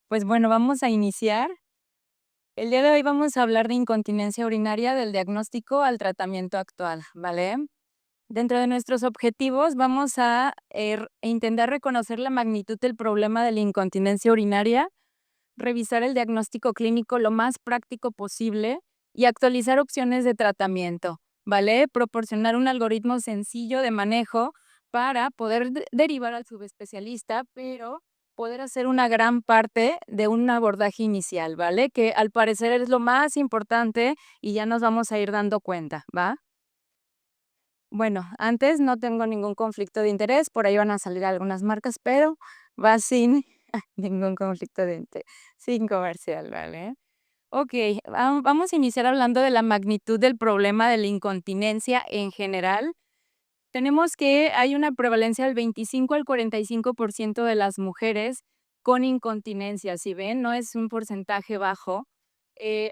Pues bueno, vamos a iniciar. El día de hoy vamos a hablar de incontinencia urinaria, del diagnóstico al tratamiento actual, ¿vale? Dentro de nuestros objetivos vamos a intentar reconocer la magnitud del problema de la incontinencia urinaria, revisar el diagnóstico clínico lo más práctico posible y actualizar opciones de tratamiento, ¿vale? Proporcionar un algoritmo sencillo de manejo para poder derivar al subespecialista, pero poder hacer una gran parte de un abordaje inicial, ¿vale? Que al parecer es lo más importante y ya nos vamos a ir dando cuenta, ¿va? Bueno, antes no tengo ningún conflicto de interés, por ahí van a salir algunas marcas, pero va sin ningún conflicto de interés, sin comercial, ¿vale? Okey, vamos a iniciar hablando de la magnitud del problema de la incontinencia en general. Tenemos que hay una prevalencia del 25 al 45% de las mujeres con incontinencia, ¿sí ven? No es un porcentaje bajo.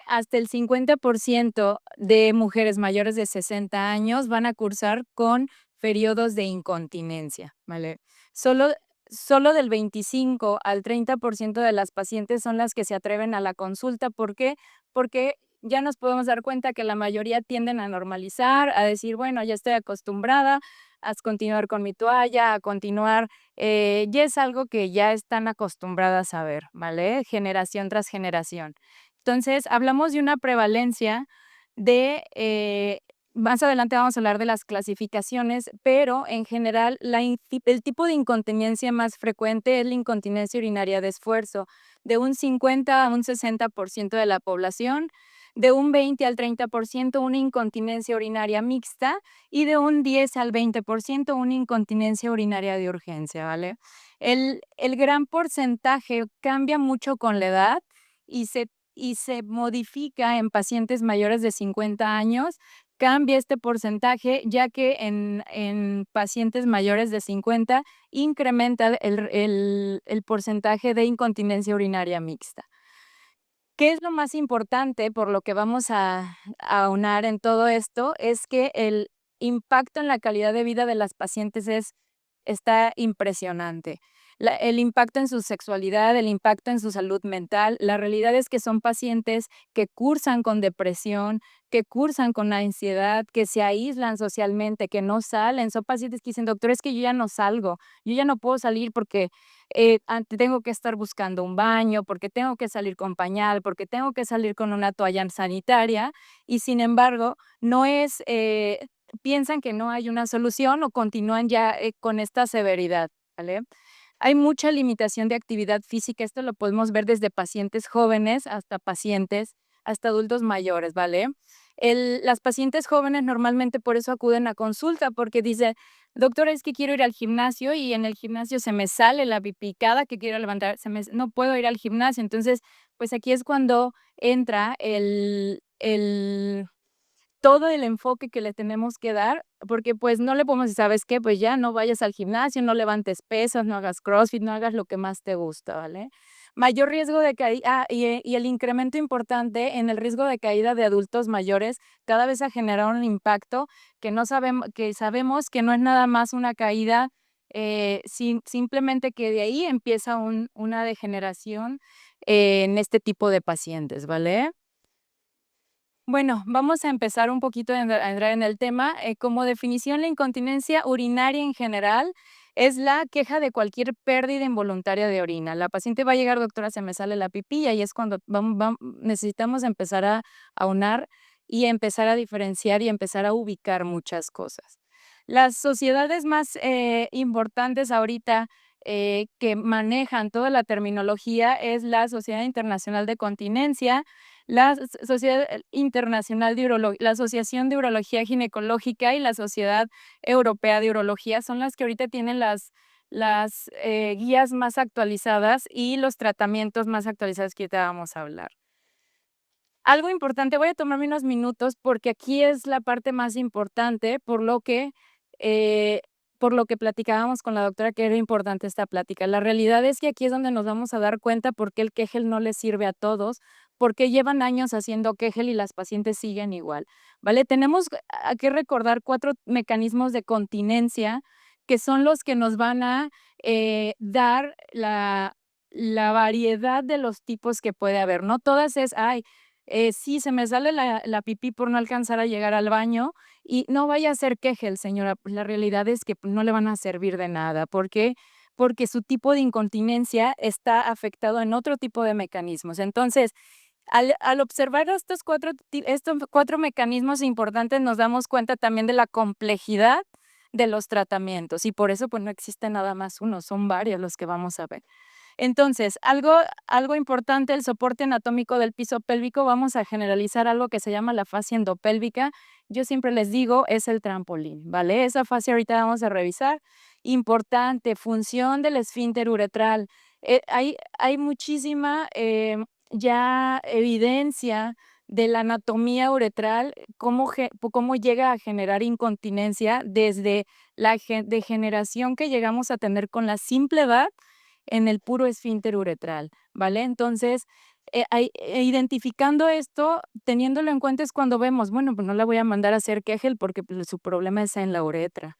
Hasta el 50% de mujeres mayores de 60 años van a cursar con periodos de incontinencia, ¿vale? Solo solo del 25 al 30% de las pacientes son las que se atreven a la consulta, ¿por qué? Porque ya nos podemos dar cuenta que la mayoría tienden a normalizar, a decir, bueno, ya estoy acostumbrada a continuar con mi toalla, a continuar, ya es algo que ya están acostumbradas a ver, ¿vale? Generación tras generación. Entonces, hablamos de una prevalencia de, más adelante vamos a hablar de las clasificaciones, pero en general el tipo de incontinencia más frecuente es la incontinencia urinaria de esfuerzo, de un 50 a un 60% de la población, de un 20 al 30% una incontinencia urinaria mixta y de un 10 al 20% una incontinencia urinaria de urgencia, ¿vale? El gran porcentaje cambia mucho con la edad y se modifica en pacientes mayores de 50 años, cambia este porcentaje, ya que en pacientes mayores de 50 incrementa el porcentaje de incontinencia urinaria mixta. ¿Qué es lo más importante por lo que vamos a aunar en todo esto? Es que el impacto en la calidad de vida de las pacientes está impresionante. El impacto en su sexualidad, el impacto en su salud mental. La realidad es que son pacientes que cursan con depresión, que cursan con ansiedad, que se aíslan socialmente, que no salen. Son pacientes que dicen, doctor, es que yo ya no salgo, yo ya no puedo salir porque tengo que estar buscando un baño, porque tengo que salir con pañal, porque tengo que salir con una toalla sanitaria y sin embargo no es, piensan que no hay una solución o continúan ya con esta severidad, ¿vale? Hay mucha limitación de actividad física, esto lo podemos ver desde pacientes jóvenes hasta adultos mayores, ¿vale? Las pacientes jóvenes normalmente por eso acuden a consulta, porque dicen, doctora, es que quiero ir al gimnasio y en el gimnasio se me sale la pipí, cada que quiero levantar, no puedo ir al gimnasio. Entonces, pues aquí es cuando entra todo el enfoque que le tenemos que dar, porque, pues, no le podemos decir: "¿Sabes qué? Pues ya no vayas al gimnasio, no levantes pesas, no hagas CrossFit, no hagas lo que más te gusta", ¿vale? Mayor riesgo de caída y el incremento importante en el riesgo de caída de adultos mayores, cada vez ha generado un impacto que sabemos que no es nada más una caída, simplemente que de ahí empieza una degeneración en este tipo de pacientes, ¿vale? Bueno, vamos a empezar un poquito a entrar en el tema. Como definición, la incontinencia urinaria en general es la queja de cualquier pérdida involuntaria de orina. La paciente va a llegar, doctora, se me sale la pipí, y ahí es cuando necesitamos empezar a aunar y empezar a diferenciar y empezar a ubicar muchas cosas. Las sociedades más importantes ahorita que manejan toda la terminología es la Sociedad Internacional de Continencia, Sociedad Internacional de la Asociación de Urología Ginecológica y la Sociedad Europea de Urología son las que ahorita tienen las guías más actualizadas y los tratamientos más actualizados que ahorita vamos a hablar. Algo importante, voy a tomarme unos minutos porque aquí es la parte más importante, eh, por lo que platicábamos con la doctora, que era importante esta plática. La realidad es que aquí es donde nos vamos a dar cuenta por qué el Kegel no les sirve a todos, porque llevan años haciendo Kegel y las pacientes siguen igual, ¿vale? Tenemos que recordar 4 mecanismos de continencia que son los que nos van a dar la variedad de los tipos que puede haber. No todas es, ay, sí, se me sale la pipí por no alcanzar a llegar al baño y no vaya a ser Kegel, señora. Pues la realidad es que no le van a servir de nada. ¿Por qué? Porque su tipo de incontinencia está afectado en otro tipo de mecanismos. Entonces, al observar estos 4 mecanismos importantes, nos damos cuenta también de la complejidad de los tratamientos y por eso, pues, no existe nada más uno, son varios los que vamos a ver. Entonces, algo importante, el soporte anatómico del piso pélvico, vamos a generalizar algo que se llama la fascia endopélvica. Yo siempre les digo, es el trampolín, ¿vale? Esa fascia ahorita vamos a revisar. Importante, función del esfínter uretral. Hay muchísima, ya evidencia de la anatomía uretral, cómo llega a generar incontinencia desde la degeneración que llegamos a tener con la simple edad en el puro esfínter uretral, ¿vale? Entonces, identificando esto, teniéndolo en cuenta es cuando vemos, bueno, pues no la voy a mandar a hacer Kegel porque pues, su problema es en la uretra.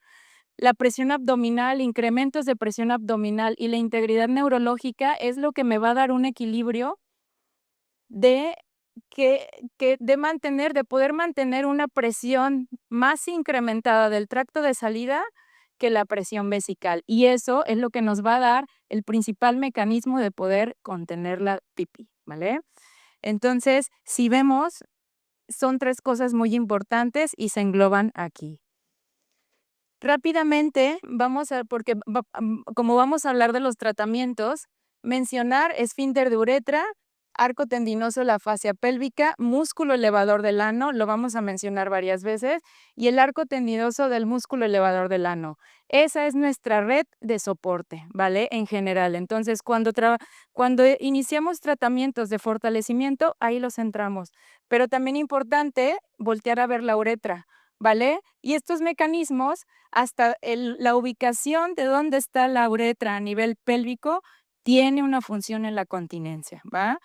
La presión abdominal, incrementos de presión abdominal y la integridad neurológica es lo que me va a dar un equilibrio de que de poder mantener una presión más incrementada del tracto de salida que la presión vesical. Y eso es lo que nos va a dar el principal mecanismo de poder contener la pipí, ¿vale? Entonces, si vemos, son 3 cosas muy importantes y se engloban aquí. Rápidamente, como vamos a hablar de los tratamientos, mencionar esfínter de uretra, arco tendinoso de la fascia pélvica, músculo elevador del ano, lo vamos a mencionar varias veces, y el arco tendinoso del músculo elevador del ano. Esa es nuestra red de soporte, ¿vale? En general. Entonces, cuando iniciamos tratamientos de fortalecimiento, ahí los centramos. Pero también importante voltear a ver la uretra, ¿vale? Y estos mecanismos hasta la ubicación de dónde está la uretra a nivel pélvico tiene una función en la continencia, ¿va?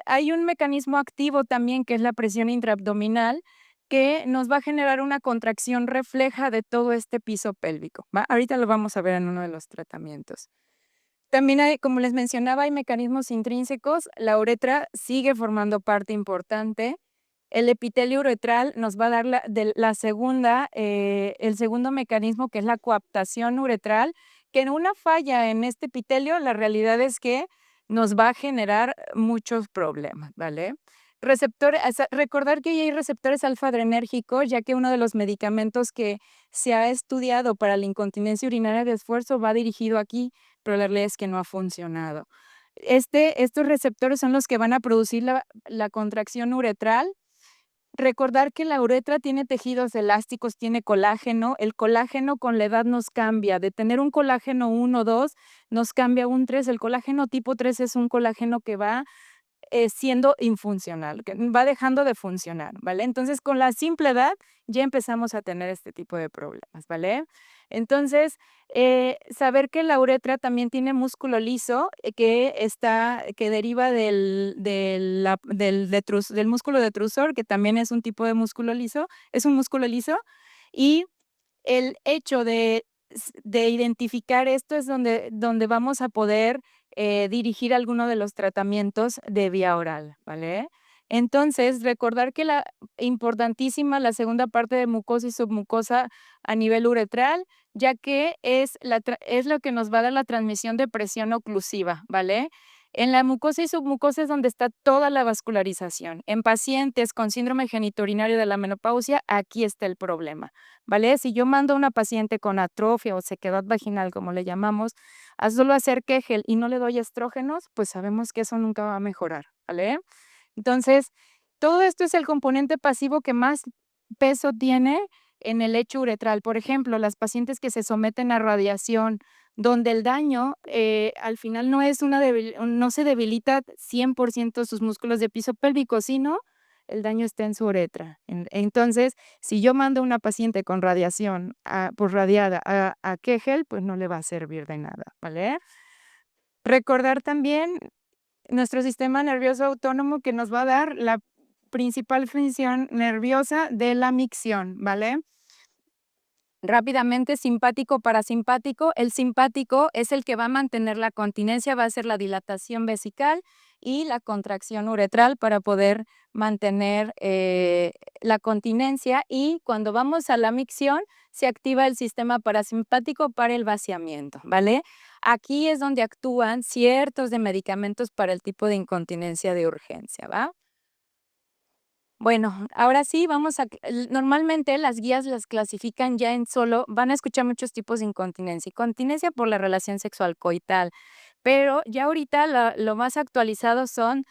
Hay un mecanismo activo también que es la presión intraabdominal que nos va a generar una contracción refleja de todo este piso pélvico, ¿va? Ahorita lo vamos a ver en uno de los tratamientos. También hay, como les mencionaba, hay mecanismos intrínsecos. La uretra sigue formando parte importante. El epitelio uretral nos va a dar el segundo mecanismo, que es la coaptación uretral, que en una falla en este epitelio, la realidad es que nos va a generar muchos problemas, ¿vale? Recordar que ya hay receptores alfa-adrenérgicos, ya que uno de los medicamentos que se ha estudiado para la incontinencia urinaria de esfuerzo va dirigido aquí, pero la realidad es que no ha funcionado. Estos receptores son los que van a producir la contracción uretral. Recordar que la uretra tiene tejidos elásticos, tiene colágeno. El colágeno con la edad nos cambia. De tener un colágeno 1, 2, nos cambia a un 3. El colágeno tipo 3 es un colágeno que va siendo infuncional, que va dejando de funcionar, ¿vale? Entonces, con la simple edad ya empezamos a tener este tipo de problemas, ¿vale? Entonces, saber que la uretra también tiene músculo liso, que deriva del músculo detrusor, que también es un tipo de músculo liso, es un músculo liso, y el hecho de identificar esto es donde vamos a poder dirigir alguno de los tratamientos de vía oral, ¿vale? Entonces, recordar que importantísima la segunda parte de mucosa y submucosa a nivel uretral, ya que es lo que nos va a dar la transmisión de presión oclusiva, ¿vale? En la mucosa y submucosa es donde está toda la vascularización. En pacientes con síndrome genitourinario de la menopausia, aquí está el problema, ¿vale? Si yo mando a una paciente con atrofia o sequedad vaginal, como le llamamos, a solo hacer Kegel y no le doy estrógenos, pues sabemos que eso nunca va a mejorar, ¿vale? Entonces, todo esto es el componente pasivo que más peso tiene en el lecho uretral. Por ejemplo, las pacientes que se someten a radiación, donde el daño al final no se debilita 100% sus músculos de piso pélvico, sino el daño está en su uretra. Entonces, si yo mando a una paciente con radiación por radiada a Kegel, pues no le va a servir de nada, ¿vale? Recordar también nuestro sistema nervioso autónomo que nos va a dar la principal función nerviosa de la micción, ¿vale? Rápidamente, simpático, parasimpático. El simpático es el que va a mantener la continencia, va a ser la dilatación vesical y la contracción uretral para poder mantener la continencia. Y cuando vamos a la micción, se activa el sistema parasimpático para el vaciamiento, ¿vale? Aquí es donde actúan ciertos de medicamentos para el tipo de incontinencia de urgencia, ¿va? Bueno, ahora sí vamos a normalmente las guías las clasifican ya en solo van a escuchar muchos tipos de incontinencia. Incontinencia por la relación sexual coital, pero ya ahorita lo más actualizado son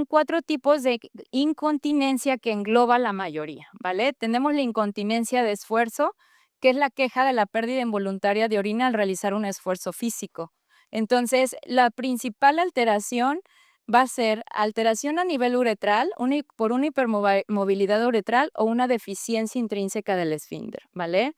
4 tipos de incontinencia que engloba la mayoría, ¿vale? Tenemos la incontinencia de esfuerzo, que es la queja de la pérdida involuntaria de orina al realizar un esfuerzo físico. Entonces, la principal alteración va a ser alteración a nivel uretral, por una hipermovilidad uretral o una deficiencia intrínseca del esfínter, ¿vale?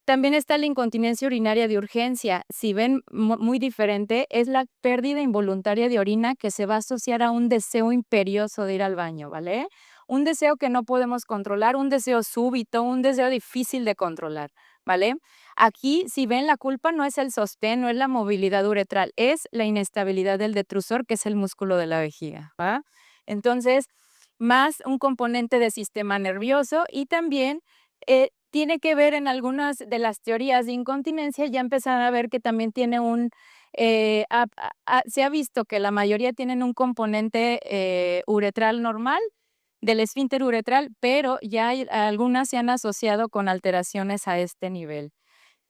También está la incontinencia urinaria de urgencia. Si ven muy diferente, es la pérdida involuntaria de orina que se va a asociar a un deseo imperioso de ir al baño, ¿vale? Un deseo que no podemos controlar, un deseo súbito, un deseo difícil de controlar, ¿vale? Aquí, si ven, la culpa no es el sostén, no es la movilidad uretral, es la inestabilidad del detrusor, que es el músculo de la vejiga, ¿va? Entonces, más un componente de sistema nervioso y también tiene que ver en algunas de las teorías de incontinencia, ya empezaron a ver que también tiene se ha visto que la mayoría tienen un componente uretral normal, del esfínter uretral, pero ya algunas se han asociado con alteraciones a este nivel.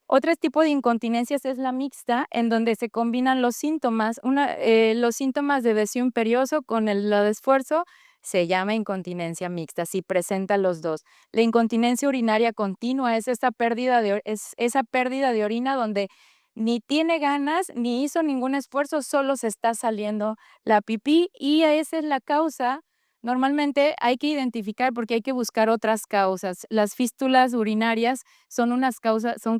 Otro tipo de incontinencias es la mixta, en donde se combinan los síntomas. Los síntomas de deseo imperioso con lo de esfuerzo se llama incontinencia mixta, si presenta los dos. La incontinencia urinaria continua es esa pérdida de orina donde ni tiene ganas ni hizo ningún esfuerzo, solo se está saliendo la pipí y esa es la causa. Normalmente hay que identificar porque hay que buscar otras causas. Las fístulas urinarias son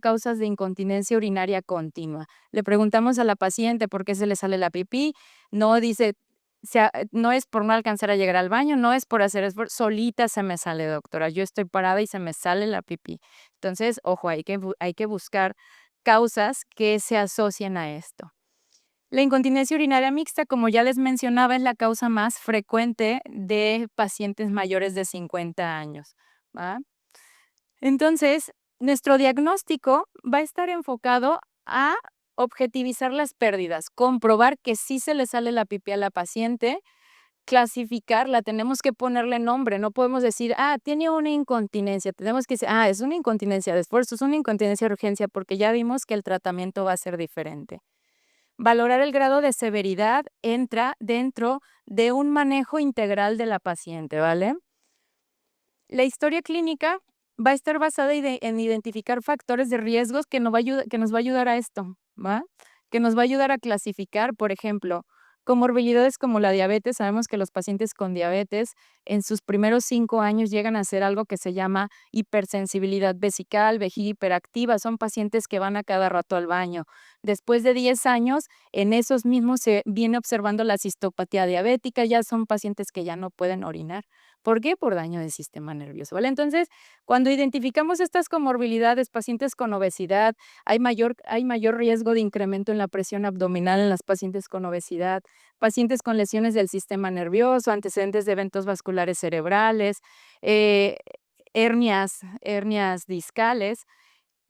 causas de incontinencia urinaria continua. Le preguntamos a la paciente por qué se le sale la pipí, no dice, no es por no alcanzar a llegar al baño, no es por hacer esfuerzo, solita se me sale, doctora, yo estoy parada y se me sale la pipí. Entonces, ojo, hay que buscar causas que se asocien a esto. La incontinencia urinaria mixta, como ya les mencionaba, es la causa más frecuente de pacientes mayores de 50 años, ¿va? Entonces, nuestro diagnóstico va a estar enfocado a objetivizar las pérdidas, comprobar que sí se le sale la pipí a la paciente, clasificarla, tenemos que ponerle nombre, no podemos decir, tiene una incontinencia, tenemos que decir, es una incontinencia de esfuerzo, es una incontinencia de urgencia, porque ya vimos que el tratamiento va a ser diferente. Valorar el grado de severidad entra dentro de un manejo integral de la paciente, ¿vale? La historia clínica va a estar basada en identificar factores de riesgos que nos va a ayudar a esto, ¿va? Que nos va a ayudar a clasificar, por ejemplo, comorbilidades como la diabetes. Sabemos que los pacientes con diabetes en sus primeros 5 años llegan a hacer algo que se llama hipersensibilidad vesical, vejiga hiperactiva. Son pacientes que van a cada rato al baño. Después de 10 años, en esos mismos se viene observando la cistopatía diabética. Ya son pacientes que ya no pueden orinar. ¿Por qué? Por daño del sistema nervioso, ¿vale? Entonces, cuando identificamos estas comorbilidades, pacientes con obesidad, hay mayor riesgo de incremento en la presión abdominal en las pacientes con obesidad, pacientes con lesiones del sistema nervioso, antecedentes de eventos vasculares cerebrales, eh, hernias discales,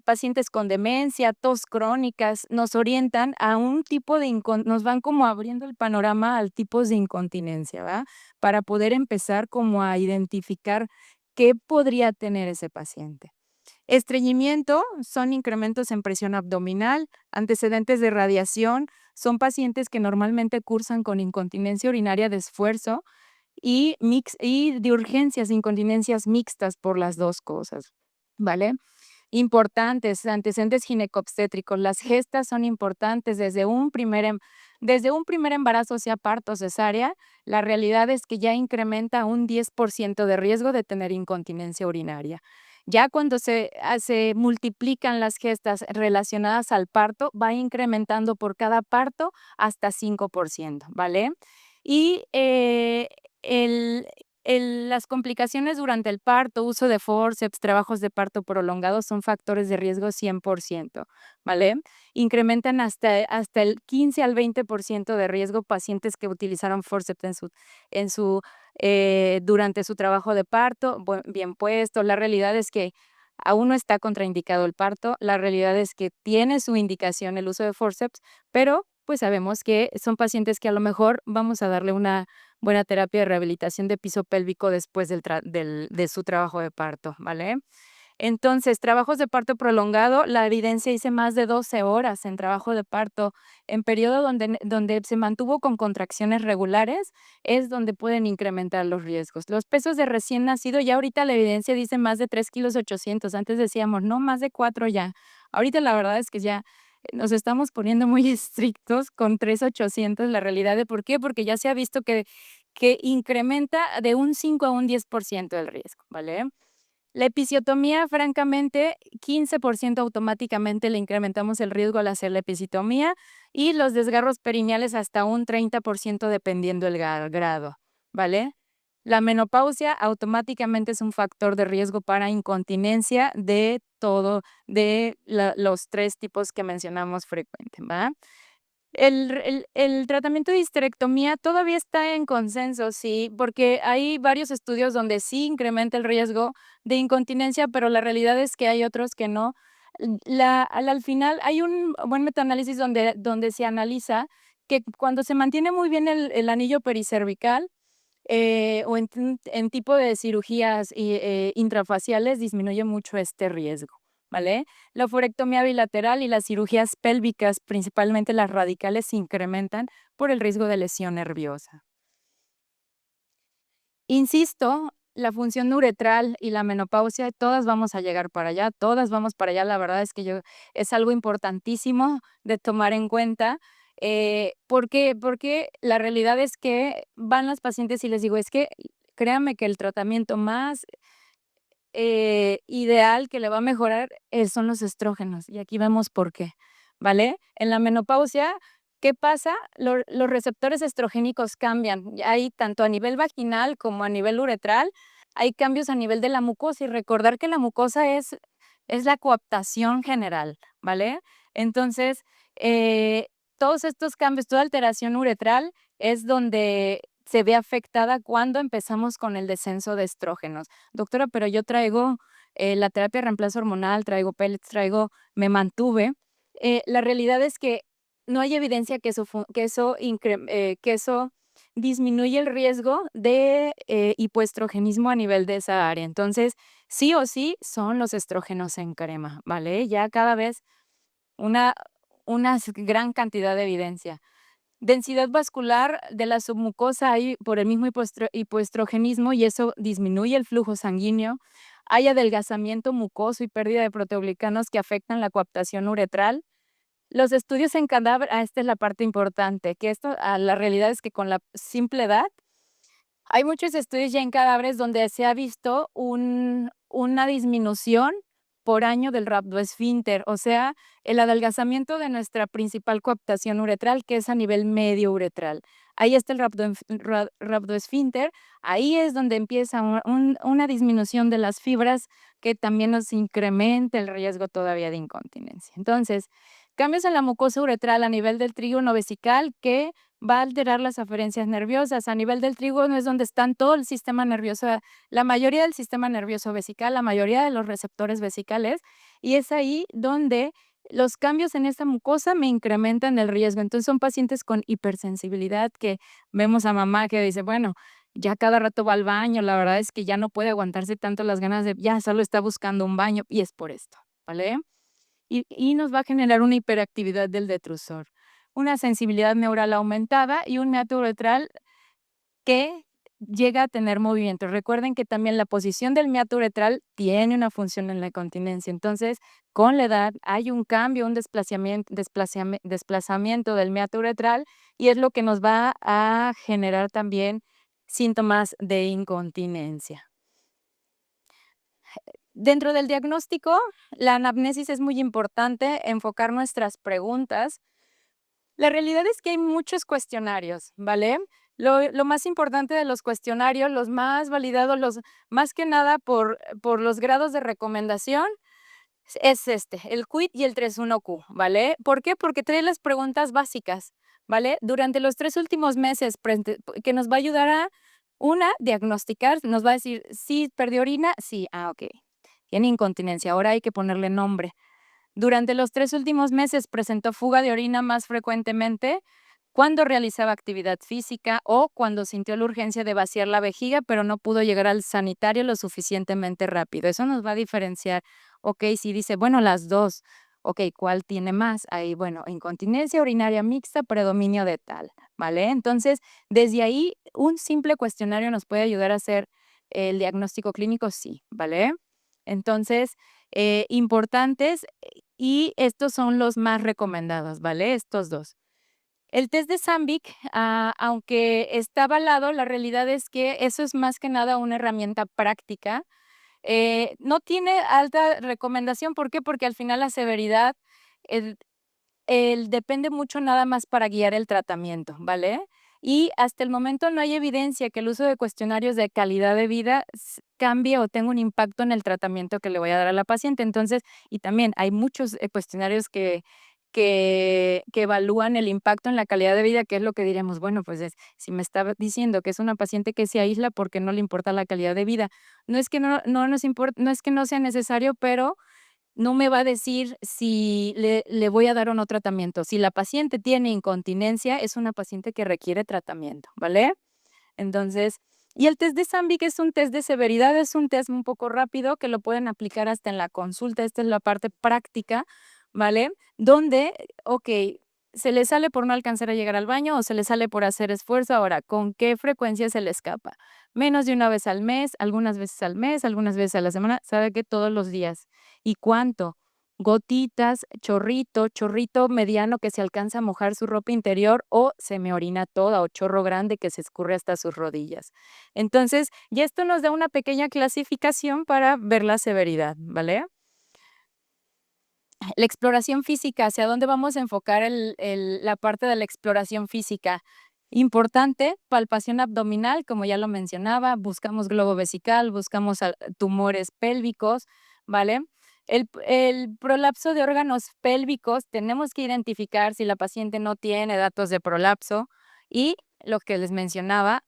pacientes con demencia, tos crónicas, nos orientan a un tipo nos van como abriendo el panorama al tipos de incontinencia, ¿va? Para poder empezar como a identificar qué podría tener ese paciente. Estreñimiento son incrementos en presión abdominal, antecedentes de radiación, son pacientes que normalmente cursan con incontinencia urinaria de esfuerzo y de urgencias, incontinencias mixtas por las dos cosas, ¿vale? Importantes, antecedentes ginecobstétricos. Las gestas son importantes desde un primer embarazo, sea parto o cesárea. La realidad es que ya incrementa un 10% de riesgo de tener incontinencia urinaria. Ya cuando se multiplican las gestas relacionadas al parto, va incrementando por cada parto hasta 5%, ¿vale? Y Las complicaciones durante el parto, uso de fórceps, trabajos de parto prolongados son factores de riesgo 100%, ¿vale? Incrementan hasta el 15 al 20% de riesgo pacientes que utilizaron fórceps durante su trabajo de parto, bien puesto. La realidad es que aún no está contraindicado el parto, la realidad es que tiene su indicación el uso de fórceps, pero pues sabemos que son pacientes que a lo mejor vamos a darle una buena terapia de rehabilitación de piso pélvico después de su trabajo de parto, ¿vale? Entonces, trabajos de parto prolongado, la evidencia dice más de 12 horas en trabajo de parto, en periodo donde se mantuvo con contracciones regulares, es donde pueden incrementar los riesgos. Los pesos de recién nacido, ya ahorita la evidencia dice más de 3,8 kilos, antes decíamos, no, más de 4 ya. Ahorita la verdad es que ya nos estamos poniendo muy estrictos con 3,800, la realidad de por qué, porque ya se ha visto que incrementa de un 5 a un 10% el riesgo, ¿vale? La episiotomía, francamente, 15% automáticamente le incrementamos el riesgo al hacer la episiotomía y los desgarros perineales hasta un 30% dependiendo el grado, ¿vale? La menopausia automáticamente es un factor de riesgo para incontinencia de los 3 tipos que mencionamos frecuente, ¿va? El tratamiento de histerectomía todavía está en consenso, sí, porque hay varios estudios donde sí incrementa el riesgo de incontinencia, pero la realidad es que hay otros que no. Al final hay un buen metaanálisis donde se analiza que cuando se mantiene muy bien el anillo pericervical, o en tipo de cirugías intrafaciales disminuye mucho este riesgo, ¿vale? La oforectomía bilateral y las cirugías pélvicas, principalmente las radicales, se incrementan por el riesgo de lesión nerviosa. Insisto, la función uretral y la menopausia, todas vamos a llegar para allá, todas vamos para allá. La verdad es que es algo importantísimo de tomar en cuenta. ¿Por qué? Porque la realidad es que van las pacientes y les digo, es que créanme que el tratamiento más ideal que le va a mejorar son los estrógenos. Y aquí vemos por qué, ¿vale? En la menopausia, ¿qué pasa? Los receptores estrogénicos cambian. Hay tanto a nivel vaginal como a nivel uretral, hay cambios a nivel de la mucosa y recordar que la mucosa es la coaptación general, ¿vale? Entonces, eh, todos estos cambios, toda alteración uretral es donde se ve afectada cuando empezamos con el descenso de estrógenos. Doctora, pero yo traigo la terapia de reemplazo hormonal, traigo pellets, me mantuve. La realidad es que no hay evidencia que eso disminuye el riesgo de hipoestrogenismo a nivel de esa área. Entonces, sí o sí son los estrógenos en crema, ¿vale? Ya cada vez una, una gran cantidad de evidencia. Densidad vascular de la submucosa hay por el mismo hipoestrogenismo y eso disminuye el flujo sanguíneo. Hay adelgazamiento mucoso y pérdida de proteoglicanos que afectan la coaptación uretral. Los estudios en cadáver, esta es la parte importante, que la realidad es que con la simple edad hay muchos estudios ya en cadáveres donde se ha visto una disminución por año del rhabdoesfínter, o sea, el adelgazamiento de nuestra principal coaptación uretral, que es a nivel medio uretral. Ahí está el rhabdoesfínter, ahí es donde empieza una disminución de las fibras que también nos incrementa el riesgo todavía de incontinencia. Entonces, cambios en la mucosa uretral a nivel del trígono vesical que va a alterar las aferencias nerviosas. A nivel del trígono es donde están todo el sistema nervioso, la mayoría del sistema nervioso vesical, la mayoría de los receptores vesicales, y es ahí donde los cambios en esta mucosa me incrementan el riesgo. Entonces son pacientes con hipersensibilidad que vemos a mamá que dice, bueno, ya cada rato va al baño, la verdad es que ya no puede aguantarse tanto las ganas ya solo está buscando un baño y es por esto, ¿vale? Y nos va a generar una hiperactividad del detrusor, una sensibilidad neural aumentada y un meato uretral que llega a tener movimiento. Recuerden que también la posición del meato uretral tiene una función en la continencia. Entonces, con la edad hay un cambio, un desplazamiento del meato uretral y es lo que nos va a generar también síntomas de incontinencia. Dentro del diagnóstico, la anamnesis es muy importante, enfocar nuestras preguntas. La realidad es que hay muchos cuestionarios, ¿vale? Lo más importante de los cuestionarios, los más validados, más que nada por los grados de recomendación, es el QUIT y el 31Q, ¿vale? ¿Por qué? Porque trae las preguntas básicas, ¿vale? Durante los 3 últimos meses, que nos va a ayudar a, una, diagnosticar, nos va a decir, ¿sí perdió orina? Sí, ok. Tiene incontinencia, ahora hay que ponerle nombre. Durante los 3 últimos meses presentó fuga de orina más frecuentemente cuando realizaba actividad física o cuando sintió la urgencia de vaciar la vejiga, pero no pudo llegar al sanitario lo suficientemente rápido. Eso nos va a diferenciar. Ok, si dice, bueno, las dos. Ok, ¿cuál tiene más? Ahí, bueno, incontinencia urinaria mixta, predominio de tal, ¿vale? Entonces, desde ahí, un simple cuestionario nos puede ayudar a hacer el diagnóstico clínico, sí, ¿vale? Entonces, importantes, y estos son los más recomendados, ¿vale? Estos dos. El test de Sandvik, aunque está avalado, la realidad es que eso es más que nada una herramienta práctica. No tiene alta recomendación, ¿por qué? Porque al final la severidad, el depende mucho nada más para guiar el tratamiento, ¿vale? Y hasta el momento no hay evidencia que el uso de cuestionarios de calidad de vida cambie o tenga un impacto en el tratamiento que le voy a dar a la paciente. Entonces, y también hay muchos cuestionarios que evalúan el impacto en la calidad de vida, que es lo que diríamos, bueno, pues si me está diciendo que es una paciente que se aísla porque no le importa la calidad de vida. No es que no nos importa, no es que no sea necesario, pero no me va a decir si le voy a dar o no tratamiento. Si la paciente tiene incontinencia, es una paciente que requiere tratamiento, ¿vale? Entonces, y el test de Sandvik es un test de severidad, es un test un poco rápido que lo pueden aplicar hasta en la consulta. Esta es la parte práctica, ¿vale? Donde, ok, se le sale por no alcanzar a llegar al baño o se le sale por hacer esfuerzo. Ahora, ¿con qué frecuencia se le escapa? Menos de una vez al mes, algunas veces a la semana, sabe que todos los días. ¿Y cuánto? Gotitas, chorrito mediano que se alcanza a mojar su ropa interior o se me orina toda o chorro grande que se escurre hasta sus rodillas. Entonces, ya esto nos da una pequeña clasificación para ver la severidad, ¿vale? La exploración física, ¿hacia dónde vamos a enfocar la parte de la exploración física? Importante, palpación abdominal, como ya lo mencionaba, buscamos globo vesical, buscamos tumores pélvicos, ¿vale? El prolapso de órganos pélvicos, tenemos que identificar si la paciente no tiene datos de prolapso y lo que les mencionaba,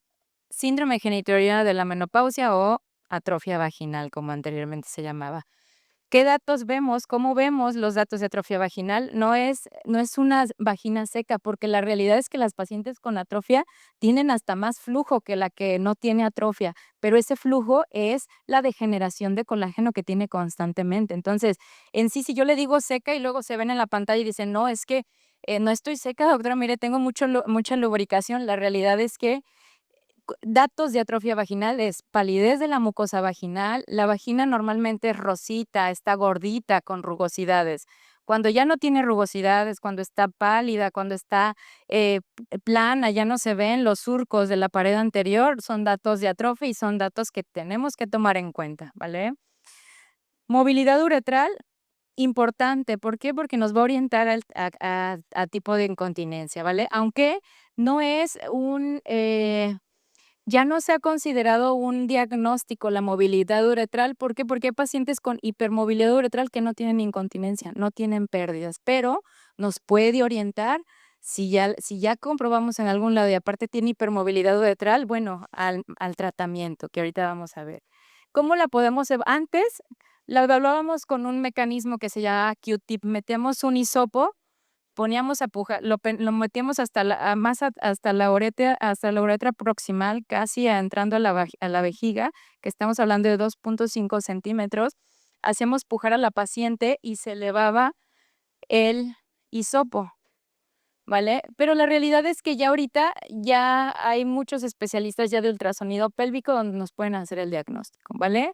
síndrome genitourino de la menopausia o atrofia vaginal, como anteriormente se llamaba. ¿Qué datos vemos? ¿Cómo vemos los datos de atrofia vaginal? No es una vagina seca, porque la realidad es que las pacientes con atrofia tienen hasta más flujo que la que no tiene atrofia, pero ese flujo es la degeneración de colágeno que tiene constantemente. Entonces, en sí, si yo le digo seca y luego se ven en la pantalla y dicen, no, es que no estoy seca, doctora, mire, tengo mucha lubricación. La realidad es que datos de atrofia vaginal es palidez de la mucosa vaginal. La vagina normalmente es rosita, está gordita, con rugosidades. Cuando ya no tiene rugosidades, cuando está pálida, cuando está plana, ya no se ven los surcos de la pared anterior, son datos de atrofia y son datos que tenemos que tomar en cuenta, ¿vale? Movilidad uretral, importante. ¿Por qué? Porque nos va a orientar a tipo de incontinencia, ¿vale? Aunque no es ya no se ha considerado un diagnóstico la movilidad uretral. ¿Por qué? Porque hay pacientes con hipermovilidad uretral que no tienen incontinencia, no tienen pérdidas, pero nos puede orientar si ya comprobamos en algún lado y aparte tiene hipermovilidad uretral, bueno, al tratamiento que ahorita vamos a ver. ¿Cómo la podemos antes la evaluábamos con un mecanismo que se llama Q-tip, metíamos un hisopo, poníamos a pujar, lo metíamos hasta la uretra proximal, casi entrando a la vejiga, que estamos hablando de 2.5 centímetros. Hacíamos pujar a la paciente y se elevaba el hisopo, ¿vale? Pero la realidad es que ya ahorita ya hay muchos especialistas ya de ultrasonido pélvico donde nos pueden hacer el diagnóstico, ¿vale?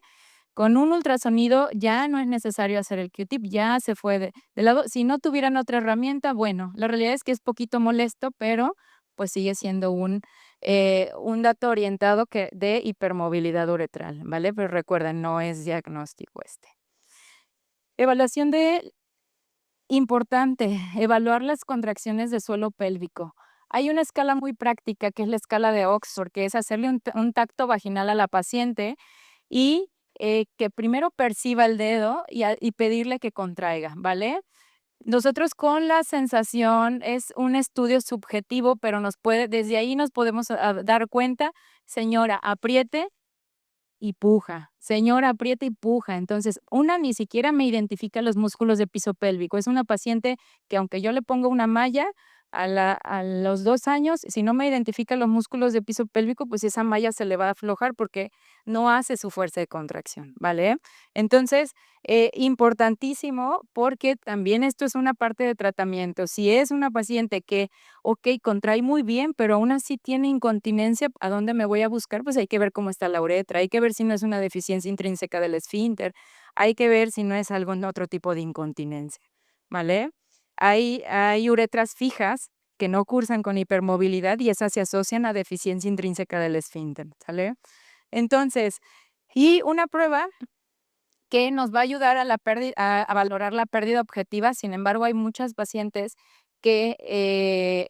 Con un ultrasonido ya no es necesario hacer el Q-tip, ya se fue de lado. Si no tuvieran otra herramienta, bueno, la realidad es que es poquito molesto, pero pues sigue siendo un dato orientado de hipermovilidad uretral, ¿vale? Pero recuerden, no es diagnóstico este. Evaluación importante, evaluar las contracciones de suelo pélvico. Hay una escala muy práctica que es la escala de Oxford, que es hacerle un tacto vaginal a la paciente y que primero perciba el dedo y pedirle que contraiga, ¿vale? Nosotros con la sensación es un estudio subjetivo, pero desde ahí nos podemos dar cuenta, señora, apriete y puja, señora, aprieta y puja. Entonces, una ni siquiera me identifica los músculos de piso pélvico. Es una paciente que aunque yo le ponga una malla a los 2 años, si no me identifica los músculos de piso pélvico, pues esa malla se le va a aflojar porque no hace su fuerza de contracción, ¿vale? Entonces, importantísimo porque también esto es una parte de tratamiento. Si es una paciente que ok, contrae muy bien, pero aún así tiene incontinencia, ¿a dónde me voy a buscar? Pues hay que ver cómo está la uretra, hay que ver si no es una deficiencia intrínseca del esfínter, hay que ver si no es algún otro tipo de incontinencia, ¿vale? Hay uretras fijas que no cursan con hipermovilidad y esas se asocian a deficiencia intrínseca del esfínter, ¿sale? Entonces, y una prueba que nos va a ayudar a valorar la pérdida objetiva. Sin embargo, hay muchas pacientes que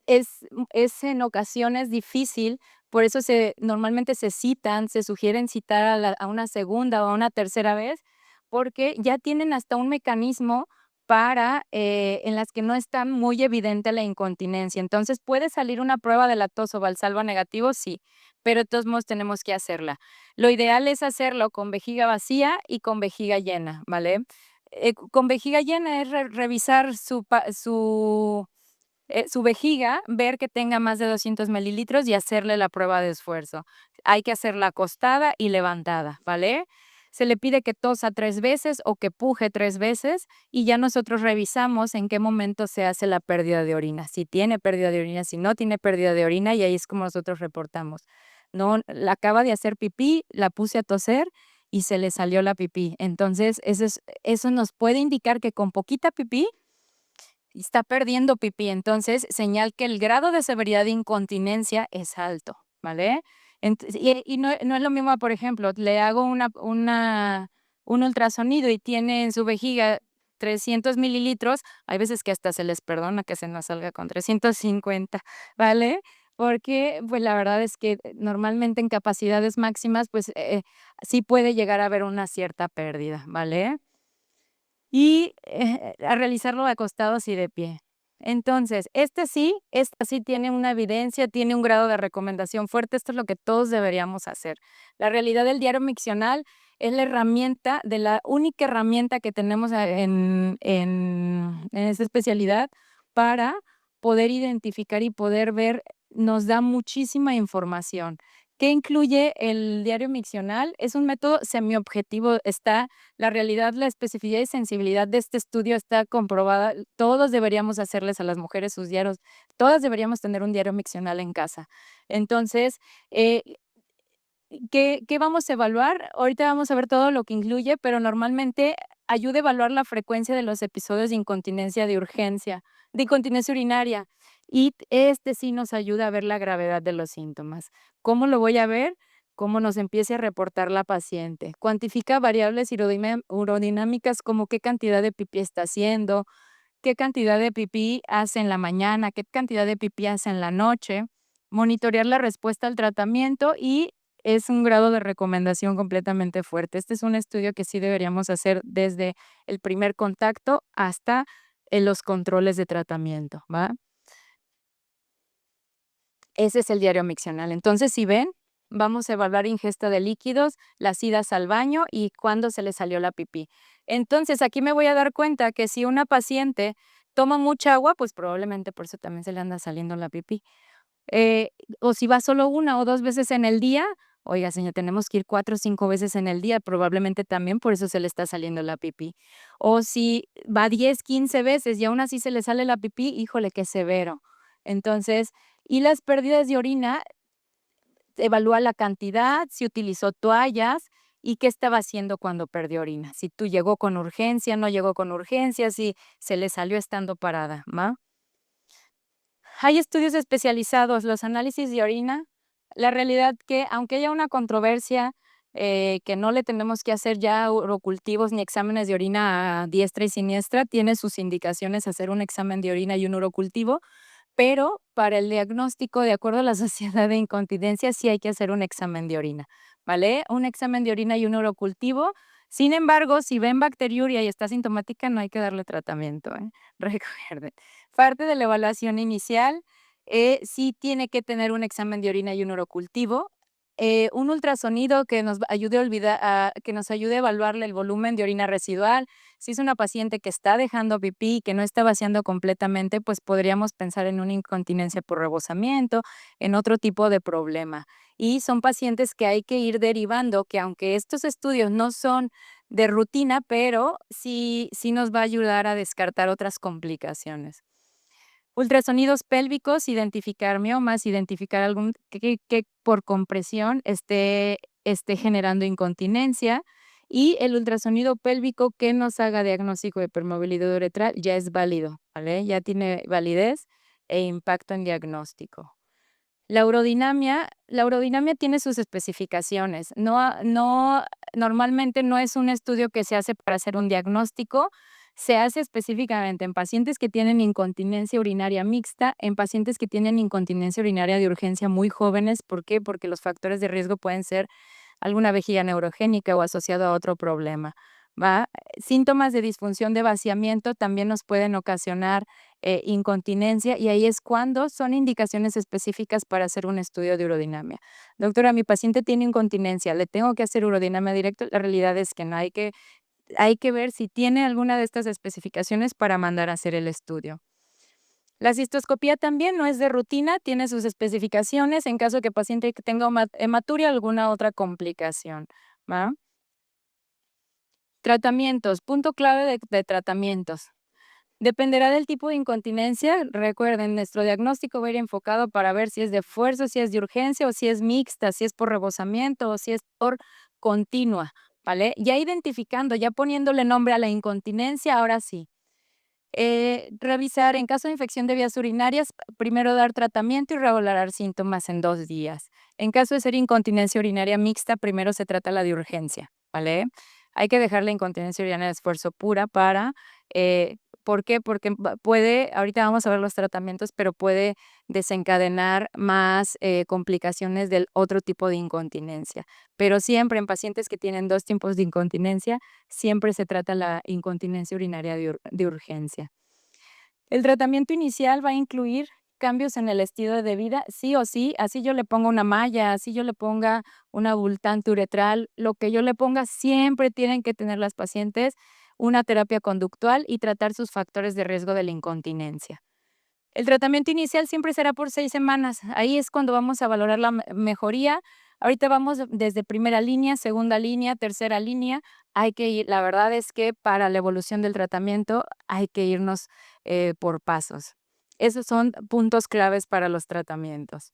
es en ocasiones difícil, por eso normalmente se sugieren citar a una segunda o a una tercera vez, porque ya tienen hasta un mecanismo en las que no está muy evidente la incontinencia. Entonces, ¿puede salir una prueba de lactosa o Valsalva negativo? Sí, pero de todos modos tenemos que hacerla. Lo ideal es hacerlo con vejiga vacía y con vejiga llena, ¿vale? Con vejiga llena es revisar su vejiga, ver que tenga más de 200 mililitros y hacerle la prueba de esfuerzo. Hay que hacerla acostada y levantada, ¿vale? Se le pide que tosa 3 veces o que puje 3 veces y ya nosotros revisamos en qué momento se hace la pérdida de orina. Si tiene pérdida de orina, si no tiene pérdida de orina, y ahí es como nosotros reportamos. No, la acaba de hacer pipí, la puse a toser y se le salió la pipí. Entonces, eso nos puede indicar que con poquita pipí está perdiendo pipí, entonces señal que el grado de severidad de incontinencia es alto, ¿vale? Y no es lo mismo, por ejemplo, le hago un ultrasonido y tiene en su vejiga 300 mililitros, hay veces que hasta se les perdona que se nos salga con 350, ¿vale? Porque, pues, la verdad es que normalmente en capacidades máximas, pues, sí puede llegar a haber una cierta pérdida, ¿vale? Y, a realizarlo acostados y de pie. Entonces, esta sí tiene una evidencia, tiene un grado de recomendación fuerte, esto es lo que todos deberíamos hacer. La realidad del diario miccional es la única herramienta que tenemos en esta especialidad para poder identificar y poder ver, nos da muchísima información. ¿Qué incluye el diario miccional? Es un método semiobjetivo, la realidad, la especificidad y sensibilidad de este estudio está comprobada. Todos deberíamos hacerles a las mujeres sus diarios, todas deberíamos tener un diario miccional en casa. Entonces, eh, ¿qué vamos a evaluar? Ahorita vamos a ver todo lo que incluye, pero normalmente ayuda a evaluar la frecuencia de los episodios de incontinencia de urgencia, de incontinencia urinaria. Y este sí nos ayuda a ver la gravedad de los síntomas. ¿Cómo lo voy a ver? Cómo nos empiece a reportar la paciente. Cuantifica variables urodinámicas como qué cantidad de pipí está haciendo, qué cantidad de pipí hace en la mañana, qué cantidad de pipí hace en la noche, monitorear la respuesta al tratamiento y es un grado de recomendación completamente fuerte. Este es un estudio que sí deberíamos hacer desde el primer contacto hasta los controles de tratamiento, ¿va? Ese es el diario miccional. Entonces, si ven, vamos a evaluar ingesta de líquidos, las idas al baño y cuándo se le salió la pipí. Entonces, aquí me voy a dar cuenta que si una paciente toma mucha agua, pues probablemente por eso también se le anda saliendo la pipí. Eh, o si va solo 1 o 2 veces en el día, oiga, señor, tenemos que ir 4 o 5 veces en el día, probablemente también por eso se le está saliendo la pipí. O si va 10, 15 veces y aún así se le sale la pipí, híjole, qué severo. Entonces, y las pérdidas de orina, evalúa la cantidad, si utilizó toallas y qué estaba haciendo cuando perdió orina. Si tú llegó con urgencia, no llegó con urgencia, si se le salió estando parada, ¿va? Hay estudios especializados, los análisis de orina. La realidad que, aunque haya una controversia, que no le tenemos que hacer ya urocultivos ni exámenes de orina a diestra y siniestra, tiene sus indicaciones hacer un examen de orina y un urocultivo, pero para el diagnóstico, de acuerdo a la Sociedad de Incontinencia, sí hay que hacer un examen de orina, ¿vale? Un examen de orina y un urocultivo. Sin embargo, si ven bacteriuria y está sintomática, no hay que darle tratamiento, ¿eh? Recuerden. Parte de la evaluación inicial, sí tiene que tener un examen de orina y un urocultivo, un ultrasonido que nos ayude que nos ayude a evaluarle el volumen de orina residual. Si es una paciente que está dejando pipí y que no está vaciando completamente, pues podríamos pensar en una incontinencia por rebosamiento, en otro tipo de problema. Y son pacientes que hay que ir derivando, que aunque estos estudios no son de rutina, pero sí nos va a ayudar a descartar otras complicaciones. Ultrasonidos pélvicos, identificar miomas, identificar algún que por compresión esté generando incontinencia, y el ultrasonido pélvico que nos haga diagnóstico de permovilidad uretral ya es válido, ¿vale? Ya tiene validez e impacto en diagnóstico. La urodinamia tiene sus especificaciones. Normalmente no es un estudio que se hace para hacer un diagnóstico, se hace específicamente en pacientes que tienen incontinencia urinaria mixta, en pacientes que tienen incontinencia urinaria de urgencia muy jóvenes. ¿Por qué? Porque los factores de riesgo pueden ser alguna vejiga neurogénica o asociado a otro problema, ¿va? Síntomas de disfunción de vaciamiento también nos pueden ocasionar incontinencia, y ahí es cuando son indicaciones específicas para hacer un estudio de urodinamia. Doctora, mi paciente tiene incontinencia, ¿le tengo que hacer urodinamia directo? La realidad es que no, hay que ver si tiene alguna de estas especificaciones para mandar a hacer el estudio. La cistoscopía también no es de rutina, tiene sus especificaciones en caso de que el paciente tenga hematuria o alguna otra complicación, ¿va? Tratamientos, punto clave de tratamientos. Dependerá del tipo de incontinencia. Recuerden, nuestro diagnóstico va a ir enfocado para ver si es de fuerza, si es de urgencia o si es mixta, si es por rebosamiento o si es por continua, ¿vale? Ya identificando, ya poniéndole nombre a la incontinencia, ahora sí. Revisar en caso de infección de vías urinarias, primero dar tratamiento y revalorar síntomas en 2 días. En caso de ser incontinencia urinaria mixta, primero se trata la de urgencia, ¿vale? Hay que dejar la incontinencia urinaria de esfuerzo pura para, ¿por qué? Porque ahorita vamos a ver los tratamientos, pero puede desencadenar más, complicaciones del otro tipo de incontinencia. Pero siempre en pacientes que tienen 2 tipos de incontinencia, siempre se trata la incontinencia urinaria de urgencia. El tratamiento inicial va a incluir cambios en el estilo de vida, sí o sí, así yo le ponga una malla, así yo le ponga un abultante uretral, lo que yo le ponga, siempre tienen que tener las pacientes una terapia conductual y tratar sus factores de riesgo de la incontinencia. El tratamiento inicial siempre será por 6 semanas. Ahí es cuando vamos a valorar la mejoría. Ahorita vamos desde primera línea, segunda línea, tercera línea. Hay que ir, la verdad es que para la evolución del tratamiento hay que irnos por pasos. Esos son puntos claves para los tratamientos.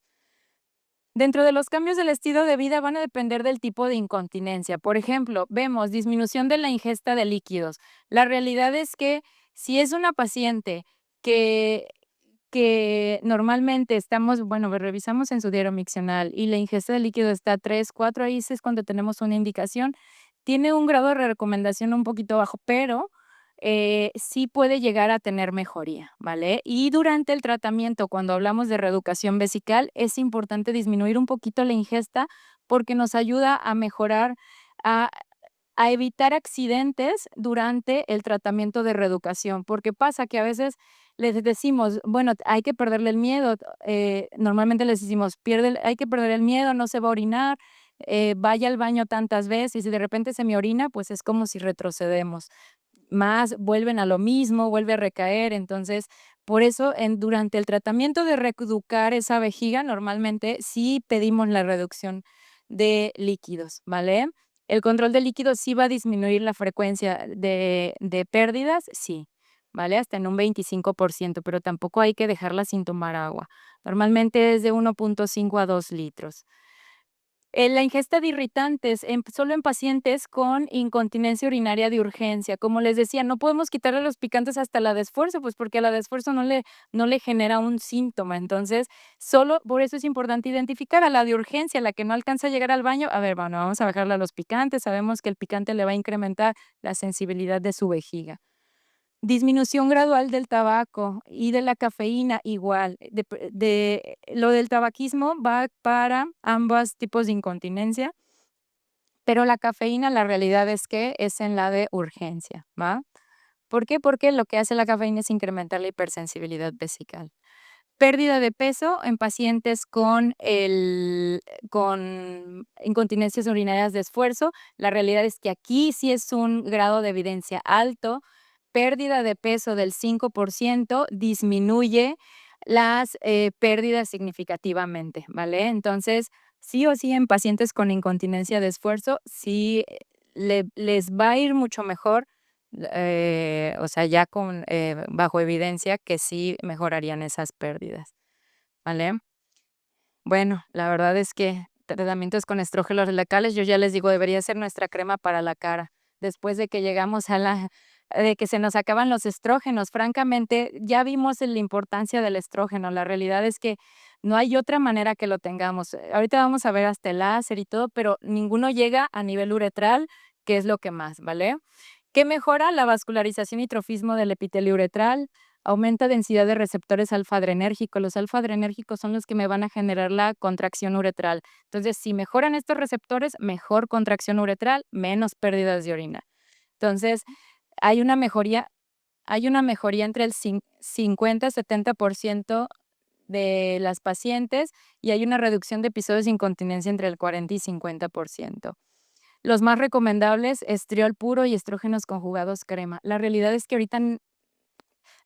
Dentro de los cambios del estilo de vida van a depender del tipo de incontinencia. Por ejemplo, vemos disminución de la ingesta de líquidos. La realidad es que si es una paciente que normalmente revisamos en su diario miccional y la ingesta de líquido está 3, 4, ahí sí es cuando tenemos una indicación. Tiene un grado de recomendación un poquito bajo, pero sí puede llegar a tener mejoría, ¿vale? Y durante el tratamiento, cuando hablamos de reeducación vesical, es importante disminuir un poquito la ingesta porque nos ayuda a mejorar, a evitar accidentes durante el tratamiento de reeducación, porque pasa que a veces les decimos, bueno, hay que perderle el miedo, normalmente les decimos, hay que perder el miedo, no se va a orinar, vaya al baño tantas veces, y si de repente se me orina, pues es como si retrocedemos, más vuelven a lo mismo, vuelve a recaer. Entonces, por eso durante el tratamiento de reeducar esa vejiga, normalmente sí pedimos la reducción de líquidos, ¿vale? El control de líquidos sí va a disminuir la frecuencia de pérdidas, sí, ¿vale? Hasta en un 25%, pero tampoco hay que dejarla sin tomar agua. Normalmente es de 1.5 a 2 litros. La ingesta de irritantes, solo en pacientes con incontinencia urinaria de urgencia. Como les decía, no podemos quitarle los picantes hasta la de esfuerzo, pues porque a la de esfuerzo no le genera un síntoma. Entonces, solo por eso es importante identificar a la de urgencia, la que no alcanza a llegar al baño. A ver, bueno, vamos a bajarle a los picantes. Sabemos que el picante le va a incrementar la sensibilidad de su vejiga. Disminución gradual del tabaco y de la cafeína igual. Lo del tabaquismo va para ambos tipos de incontinencia, pero la cafeína, la realidad es que es en la de urgencia, ¿va? ¿Por qué? Porque lo que hace la cafeína es incrementar la hipersensibilidad vesical. Pérdida de peso en pacientes con incontinencias urinarias de esfuerzo. La realidad es que aquí sí es un grado de evidencia alto. Pérdida de peso del 5% disminuye las pérdidas significativamente, ¿vale? Entonces, sí o sí en pacientes con incontinencia de esfuerzo, sí les va a ir mucho mejor, o sea, ya bajo evidencia que sí mejorarían esas pérdidas, ¿vale? Bueno, la verdad es que tratamientos con estrógenos locales, yo ya les digo, debería ser nuestra crema para la cara. Después de que llegamos de que se nos acaban los estrógenos, francamente, ya vimos la importancia del estrógeno. La realidad es que no hay otra manera que lo tengamos. Ahorita vamos a ver hasta el láser y todo, pero ninguno llega a nivel uretral, que es lo que más, ¿vale? ¿Qué mejora? La vascularización y trofismo del epitelio uretral, aumenta densidad de receptores alfa-adrenérgicos. Los alfa-adrenérgicos son los que me van a generar la contracción uretral. Entonces, si mejoran estos receptores, mejor contracción uretral, menos pérdidas de orina. Entonces, hay una mejoría, hay una mejoría entre el 50-70% de las pacientes y hay una reducción de episodios de incontinencia entre el 40 y 50%. Los más recomendables, estriol puro y estrógenos conjugados crema. La realidad es que ahorita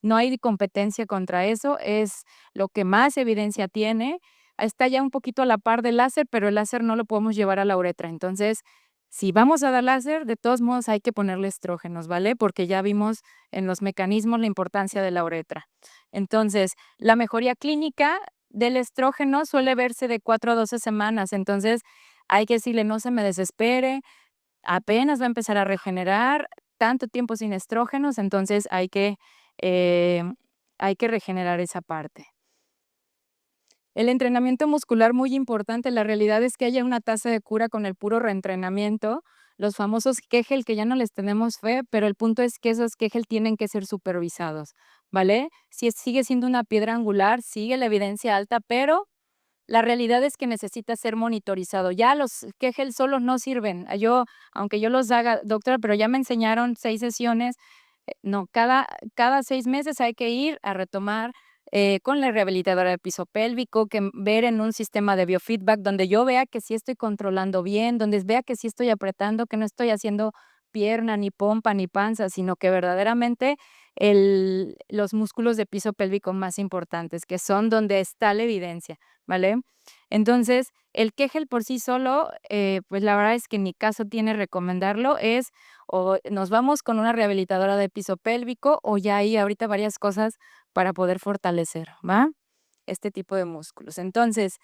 no hay competencia contra eso, es lo que más evidencia tiene. Está ya un poquito a la par del láser, pero el láser no lo podemos llevar a la uretra. Entonces, si vamos a dar láser, de todos modos hay que ponerle estrógenos, ¿vale? Porque ya vimos en los mecanismos la importancia de la uretra. Entonces, la mejoría clínica del estrógeno suele verse de 4 a 12 semanas. Entonces, hay que decirle, no se me desespere, apenas va a empezar a regenerar, tanto tiempo sin estrógenos, entonces eh, hay que regenerar esa parte. El entrenamiento muscular muy importante, la realidad es que haya una tasa de cura con el puro reentrenamiento, los famosos Kegel que ya no les tenemos fe, pero el punto es que esos Kegel tienen que ser supervisados, ¿vale? Si sigue siendo una piedra angular, sigue la evidencia alta, pero la realidad es que necesita ser monitorizado. Ya los Kegel solos no sirven. Aunque yo los haga, doctora, pero ya me enseñaron 6 sesiones. No, cada 6 meses hay que ir a retomar con la rehabilitadora de piso pélvico, ver en un sistema de biofeedback donde yo vea que sí estoy controlando bien, donde vea que sí estoy apretando, que no estoy haciendo pierna, ni pompa, ni panza, sino que verdaderamente los músculos de piso pélvico más importantes, que son donde está la evidencia. ¿Vale? Entonces, el Kegel por sí solo, pues la verdad es que en mi caso tiene recomendarlo, o nos vamos con una rehabilitadora de piso pélvico o ya hay ahorita varias cosas para poder fortalecer, ¿va? Este tipo de músculos. Entonces,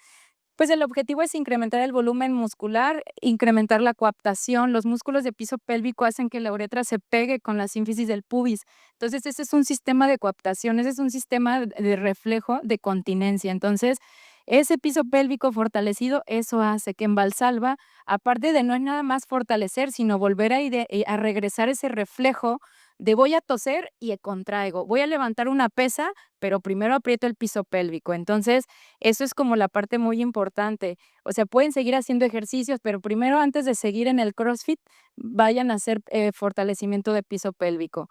pues el objetivo es incrementar el volumen muscular, incrementar la coaptación. Los músculos de piso pélvico hacen que la uretra se pegue con la sínfisis del pubis. Entonces, ese es un sistema de coaptación, ese es un sistema de reflejo de continencia. Entonces, ese piso pélvico fortalecido, eso hace que en Valsalva, aparte de no es nada más fortalecer, sino volver a regresar ese reflejo de voy a toser y contraigo, voy a levantar una pesa, pero primero aprieto el piso pélvico. Entonces, eso es como la parte muy importante. O sea, pueden seguir haciendo ejercicios, pero primero antes de seguir en el CrossFit, vayan a hacer fortalecimiento de piso pélvico.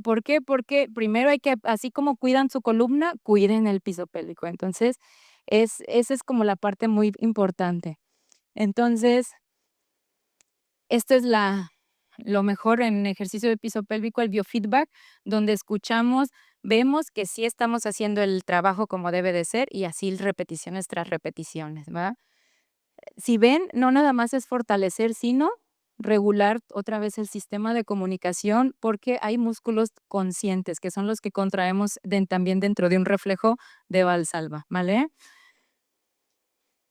¿Por qué? Porque primero hay que, así como cuidan su columna, cuiden el piso pélvico. Entonces, esa es como la parte muy importante. Entonces, esto es lo mejor en ejercicio de piso pélvico, el biofeedback, donde escuchamos, vemos que sí estamos haciendo el trabajo como debe de ser y así repeticiones tras repeticiones, ¿va? Si ven, no nada más es fortalecer, sino regular otra vez el sistema de comunicación porque hay músculos conscientes que son los que contraemos también dentro de un reflejo de Valsalva, ¿vale?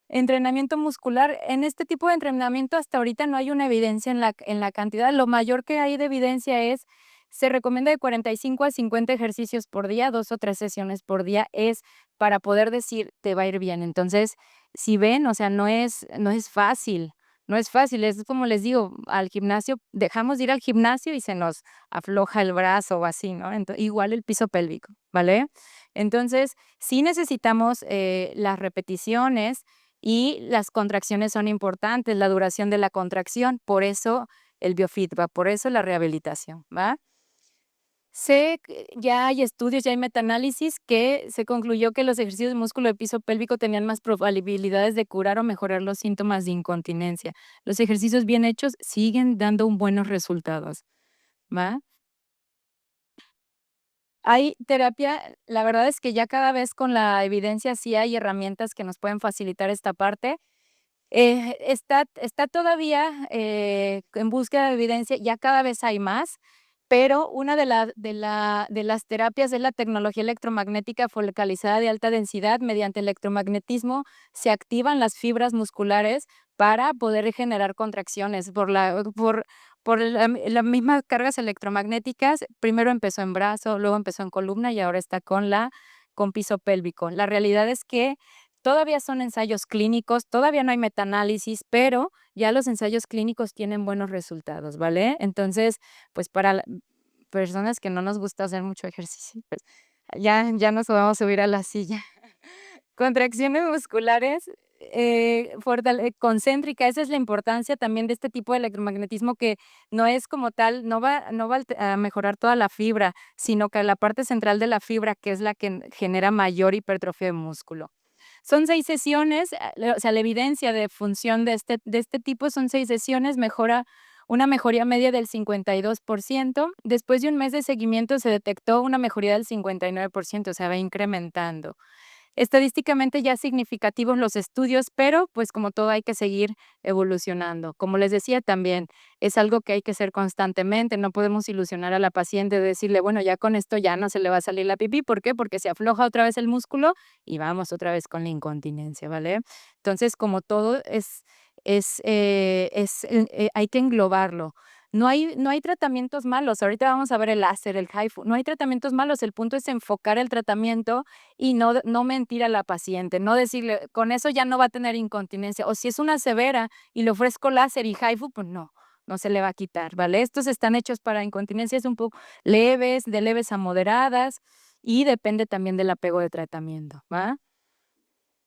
Entrenamiento muscular. En este tipo de entrenamiento hasta ahorita no hay una evidencia en la cantidad. Lo mayor que hay de evidencia se recomienda de 45 a 50 ejercicios por día, 2 o 3 sesiones por día, es para poder decir te va a ir bien. Entonces, si ven, o sea, no es fácil, No es fácil, es como les digo, al gimnasio, dejamos de ir al gimnasio y se nos afloja el brazo o así, ¿no? Igual el piso pélvico, ¿vale? Entonces, sí necesitamos las repeticiones y las contracciones son importantes, la duración de la contracción, por eso el biofeedback, por eso la rehabilitación, ¿va? Sé que ya hay estudios, ya hay metaanálisis que se concluyó que los ejercicios de músculo de piso pélvico tenían más probabilidades de curar o mejorar los síntomas de incontinencia. Los ejercicios bien hechos siguen dando un buenos resultados, ¿va? Hay terapia, la verdad es que ya cada vez con la evidencia sí hay herramientas que nos pueden facilitar esta parte. Está todavía, en búsqueda de evidencia, ya cada vez hay más, pero una de las terapias es la tecnología electromagnética focalizada de alta densidad. Mediante electromagnetismo se activan las fibras musculares para poder generar contracciones por las mismas cargas electromagnéticas. Primero empezó en brazo, luego empezó en columna y ahora está con piso pélvico. La realidad es que todavía son ensayos clínicos, todavía no hay metaanálisis, pero ya los ensayos clínicos tienen buenos resultados, ¿vale? Entonces, pues para personas que no nos gusta hacer mucho ejercicio, pues ya nos podemos subir a la silla. Contracciones musculares, concéntrica, esa es la importancia también de este tipo de electromagnetismo que no es como tal, no va a mejorar toda la fibra, sino que la parte central de la fibra, que es la que genera mayor hipertrofia de músculo. Son 6 sesiones, o sea, la evidencia de función de este tipo son 6 sesiones, una mejoría media del 52%. Después de un mes de seguimiento se detectó una mejoría del 59%, o sea, va incrementando. Estadísticamente ya significativos los estudios, pero pues como todo hay que seguir evolucionando. Como les decía también, es algo que hay que hacer constantemente, no podemos ilusionar a la paciente de decirle, bueno, ya con esto ya no se le va a salir la pipí, ¿por qué? Porque se afloja otra vez el músculo y vamos otra vez con la incontinencia, ¿vale? Entonces, como todo hay que englobarlo. No hay tratamientos malos. Ahorita vamos a ver el láser, el HIFU. No hay tratamientos malos. El punto es enfocar el tratamiento y no mentir a la paciente, no decirle, con eso ya no va a tener incontinencia, o si es una severa y le ofrezco láser y HIFU, pues no se le va a quitar, ¿vale? Estos están hechos para incontinencias un poco leves, de leves a moderadas, y depende también del apego de tratamiento, ¿va?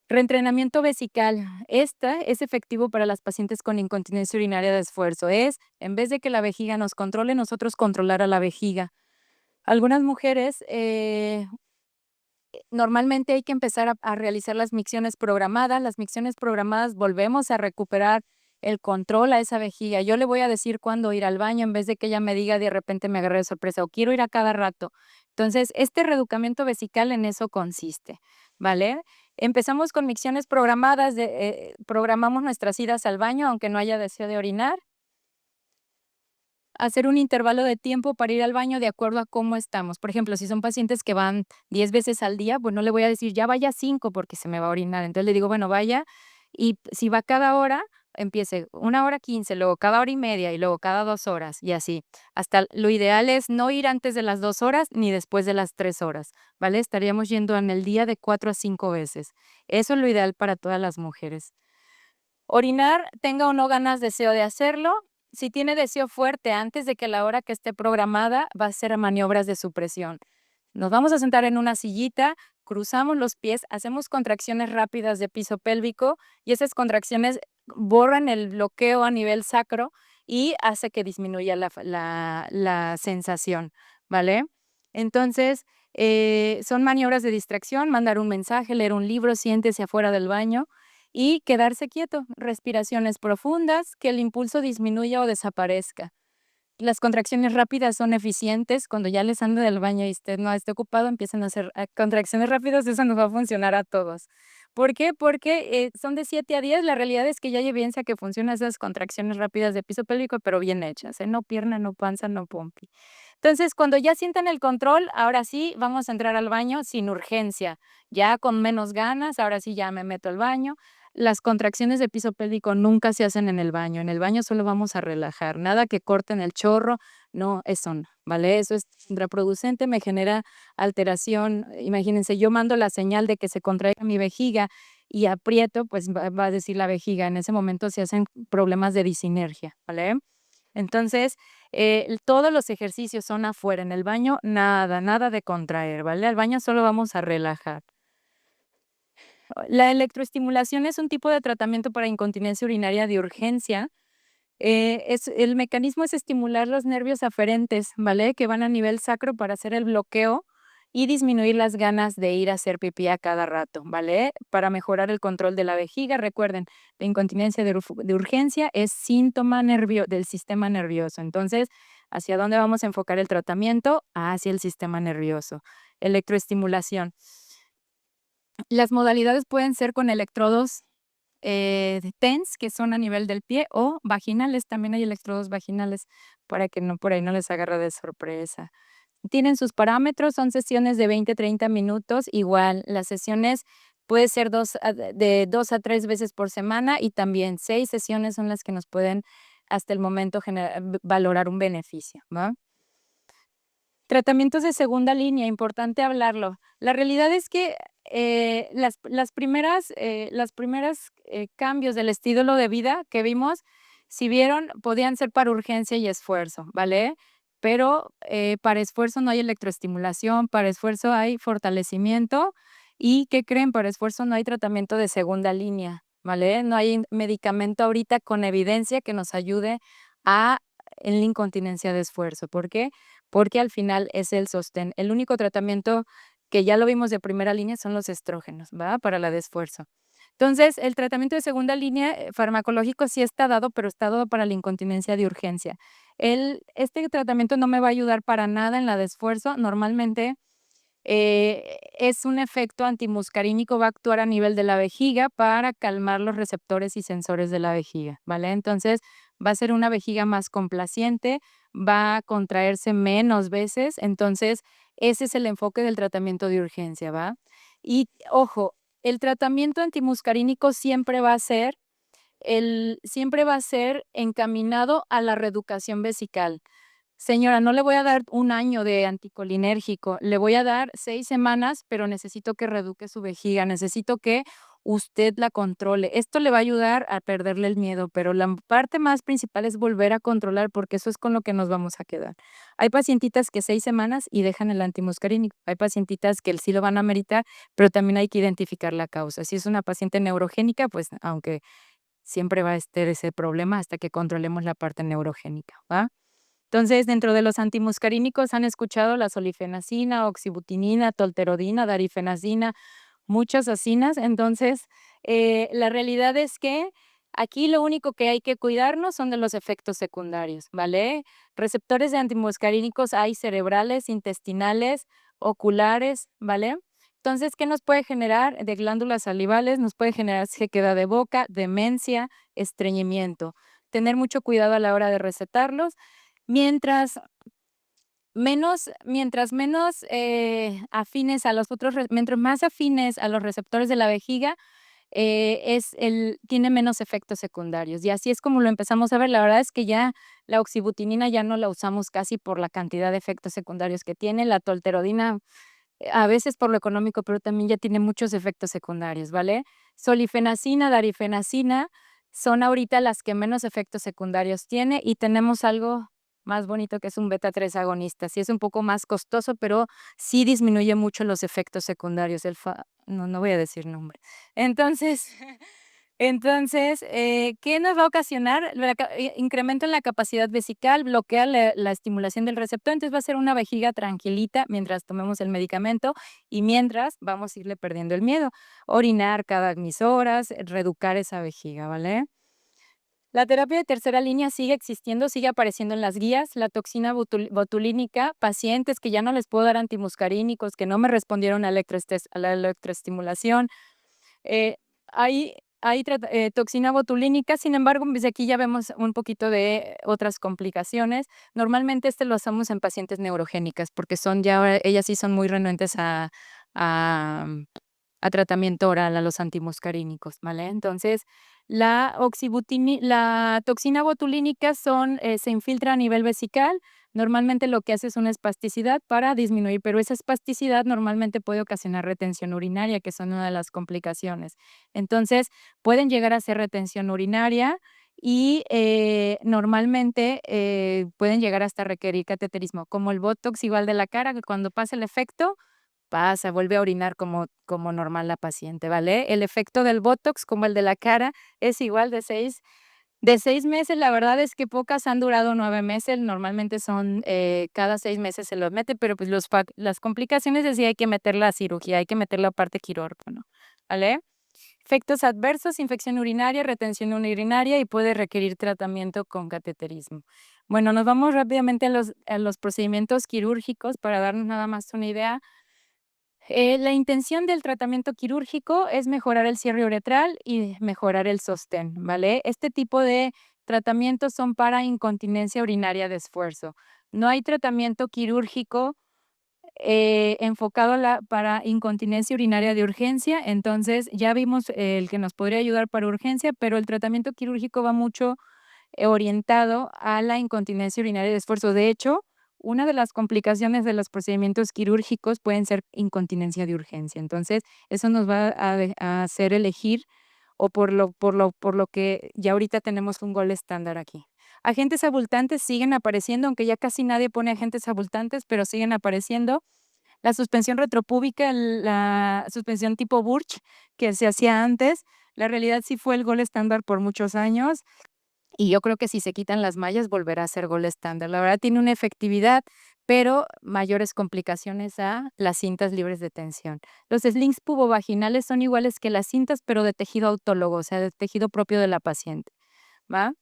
Reentrenamiento vesical. Esta es efectivo para las pacientes con incontinencia urinaria de esfuerzo. En vez de que la vejiga nos controle, nosotros controlar a la vejiga. Algunas mujeres normalmente hay que empezar a realizar las micciones programadas. Las micciones programadas volvemos a recuperar el control a esa vejiga. Yo le voy a decir cuándo ir al baño en vez de que ella me diga de repente me agarré de sorpresa o quiero ir a cada rato. Entonces, este reeducamiento vesical en eso consiste, ¿vale? Empezamos con micciones programadas, programamos nuestras idas al baño aunque no haya deseo de orinar. Hacer un intervalo de tiempo para ir al baño de acuerdo a cómo estamos. Por ejemplo, si son pacientes que van 10 veces al día, pues no le voy a decir, ya vaya 5 porque se me va a orinar. Entonces le digo, bueno, vaya y si va cada hora, empiece 1 hora 15, luego cada hora y media y luego cada 2 horas y así. Hasta lo ideal es no ir antes de las 2 horas ni después de las 3 horas, ¿vale? Estaríamos yendo en el día de 4 a 5 veces. Eso es lo ideal para todas las mujeres. Orinar, tenga o no ganas, deseo de hacerlo. Si tiene deseo fuerte antes de que la hora que esté programada, va a hacer maniobras de supresión. Nos vamos a sentar en una sillita, cruzamos los pies, hacemos contracciones rápidas de piso pélvico y esas contracciones borran el bloqueo a nivel sacro y hace que disminuya la sensación, ¿vale? Entonces, son maniobras de distracción, mandar un mensaje, leer un libro, siéntese afuera del baño y quedarse quieto, respiraciones profundas, que el impulso disminuya o desaparezca. Las contracciones rápidas son eficientes, cuando ya les ande del baño y usted no esté ocupado, empiezan a hacer contracciones rápidas, eso nos va a funcionar a todos. ¿Por qué? Porque son de 7 a 10, la realidad es que ya hay evidencia que funcionan esas contracciones rápidas de piso pélvico, pero bien hechas, no pierna, no panza, no pompi. Entonces, cuando ya sientan el control, ahora sí vamos a entrar al baño sin urgencia, ya con menos ganas, ahora sí ya me meto al baño. Las contracciones de piso pélvico nunca se hacen en el baño solo vamos a relajar, nada que corten el chorro, no, eso no, ¿vale? Eso es contraproducente, me genera alteración. Imagínense, yo mando la señal de que se contraiga mi vejiga y aprieto, pues va a decir la vejiga. En ese momento se hacen problemas de disinergia, ¿vale? Entonces, todos los ejercicios son afuera. En el baño, nada, nada de contraer, ¿vale? Al baño solo vamos a relajar. La electroestimulación es un tipo de tratamiento para incontinencia urinaria de urgencia. El mecanismo es estimular los nervios aferentes, ¿vale? Que van a nivel sacro para hacer el bloqueo y disminuir las ganas de ir a hacer pipí a cada rato, ¿vale? Para mejorar el control de la vejiga. Recuerden, la incontinencia de urgencia es síntoma del sistema nervioso. Entonces, ¿hacia dónde vamos a enfocar el tratamiento? Hacia el sistema nervioso. Electroestimulación. Las modalidades pueden ser con electrodos de TENS, que son a nivel del pie, o vaginales, también hay electrodos vaginales, para que no por ahí no les agarre de sorpresa. Tienen sus parámetros, son sesiones de 20-30 minutos, igual, las sesiones puede ser de 2 a 3 veces por semana y también 6 sesiones son las que nos pueden hasta el momento valorar un beneficio, ¿va? Tratamientos de segunda línea, importante hablarlo. La realidad es que las primeras cambios del estilo de vida que vimos, si vieron, podían ser para urgencia y esfuerzo, ¿vale? Pero para esfuerzo no hay electroestimulación, para esfuerzo hay fortalecimiento y, ¿qué creen? Para esfuerzo no hay tratamiento de segunda línea, ¿vale? No hay medicamento ahorita con evidencia que nos ayude en la incontinencia de esfuerzo. ¿Por qué? Porque al final es el sostén. El único tratamiento que ya lo vimos de primera línea son los estrógenos, ¿va? Para la de esfuerzo. Entonces, el tratamiento de segunda línea farmacológico sí está dado, pero está dado para la incontinencia de urgencia. Este tratamiento no me va a ayudar para nada en la de esfuerzo. Normalmente es un efecto antimuscarínico, va a actuar a nivel de la vejiga para calmar los receptores y sensores de la vejiga, ¿vale? Entonces, va a ser una vejiga más complaciente, va a contraerse menos veces, entonces ese es el enfoque del tratamiento de urgencia, ¿va? Y ojo, el tratamiento antimuscarínico siempre va a ser encaminado a la reeducación vesical. Señora, no le voy a dar 1 año de anticolinérgico, le voy a dar 6 semanas, pero necesito que reeduque su vejiga, necesito que usted la controle. Esto le va a ayudar a perderle el miedo, pero la parte más principal es volver a controlar, porque eso es con lo que nos vamos a quedar. Hay pacientitas que 6 semanas y dejan el antimuscarínico. Hay pacientitas que sí lo van a meritar, pero también hay que identificar la causa. Si es una paciente neurogénica, pues aunque siempre va a estar ese problema hasta que controlemos la parte neurogénica, ¿va? Entonces, dentro de los antimuscarínicos han escuchado la solifenacina, oxibutinina, tolterodina, darifenacina, muchas acinas. Entonces, la realidad es que aquí lo único que hay que cuidarnos son de los efectos secundarios, ¿vale? Receptores de antimuscarínicos hay cerebrales, intestinales, oculares, ¿vale? Entonces, ¿qué nos puede generar? De glándulas salivales, nos puede generar sequedad de boca, demencia, estreñimiento. Tener mucho cuidado a la hora de recetarlos. Mientras menos afines a los otros, mientras más afines a los receptores de la vejiga, tiene menos efectos secundarios. Y así es como lo empezamos a ver. La verdad es que ya la oxibutinina ya no la usamos casi por la cantidad de efectos secundarios que tiene. La tolterodina, a veces por lo económico, pero también ya tiene muchos efectos secundarios, ¿vale? Solifenacina, darifenacina son ahorita las que menos efectos secundarios tiene y tenemos algo más bonito que es un beta 3 agonista. Sí es un poco más costoso, pero sí disminuye mucho los efectos secundarios. No voy a decir nombre. Entonces, ¿qué nos va a ocasionar? Incremento en la capacidad vesical, bloquea la estimulación del receptor, entonces va a ser una vejiga tranquilita mientras tomemos el medicamento y mientras vamos a irle perdiendo el miedo. Orinar cada mis horas, reeducar esa vejiga, ¿vale? La terapia de tercera línea sigue existiendo, sigue apareciendo en las guías. La toxina botulínica, pacientes que ya no les puedo dar antimuscarínicos, que no me respondieron a a la electroestimulación. Eh, hay toxina botulínica, sin embargo, desde aquí ya vemos un poquito de otras complicaciones. Normalmente lo hacemos en pacientes neurogénicas, porque ellas sí son muy renuentes a a tratamiento oral, a los antimuscarínicos, ¿vale? Entonces, la toxina botulínica se infiltra a nivel vesical, normalmente lo que hace es una espasticidad para disminuir, pero esa espasticidad normalmente puede ocasionar retención urinaria, que son una de las complicaciones. Entonces, pueden llegar a ser retención urinaria y normalmente pueden llegar hasta requerir cateterismo, como el Botox igual de la cara, que cuando pasa el efecto, pasa, vuelve a orinar como normal la paciente, ¿vale? El efecto del Botox, como el de la cara, es igual de seis meses. La verdad es que pocas han durado 9 meses, normalmente son, cada 6 meses se los mete, pero, pues, las complicaciones es sí hay que meter la cirugía, hay que meter la parte quirófano, ¿vale? Efectos adversos, infección urinaria, retención urinaria y puede requerir tratamiento con cateterismo. Bueno, nos vamos rápidamente a los procedimientos quirúrgicos para darnos nada más una idea. La intención del tratamiento quirúrgico es mejorar el cierre uretral y mejorar el sostén, ¿vale? Este tipo de tratamientos son para incontinencia urinaria de esfuerzo. No hay tratamiento quirúrgico enfocado para incontinencia urinaria de urgencia. Entonces, ya vimos el que nos podría ayudar para urgencia, pero el tratamiento quirúrgico va mucho orientado a la incontinencia urinaria de esfuerzo. De hecho, una de las complicaciones de los procedimientos quirúrgicos pueden ser incontinencia de urgencia. Entonces, eso nos va a hacer elegir o por lo que ya ahorita tenemos un gol estándar aquí. Agentes abultantes siguen apareciendo, aunque ya casi nadie pone agentes abultantes, pero siguen apareciendo. La suspensión retropúbica, la suspensión tipo Burch que se hacía antes, la realidad sí fue el gol estándar por muchos años. Y yo creo que si se quitan las mallas volverá a ser gol estándar. La verdad tiene una efectividad, pero mayores complicaciones a las cintas libres de tensión. Los slings pubovaginales son iguales que las cintas, pero de tejido autólogo, o sea, de tejido propio de la paciente, ¿va?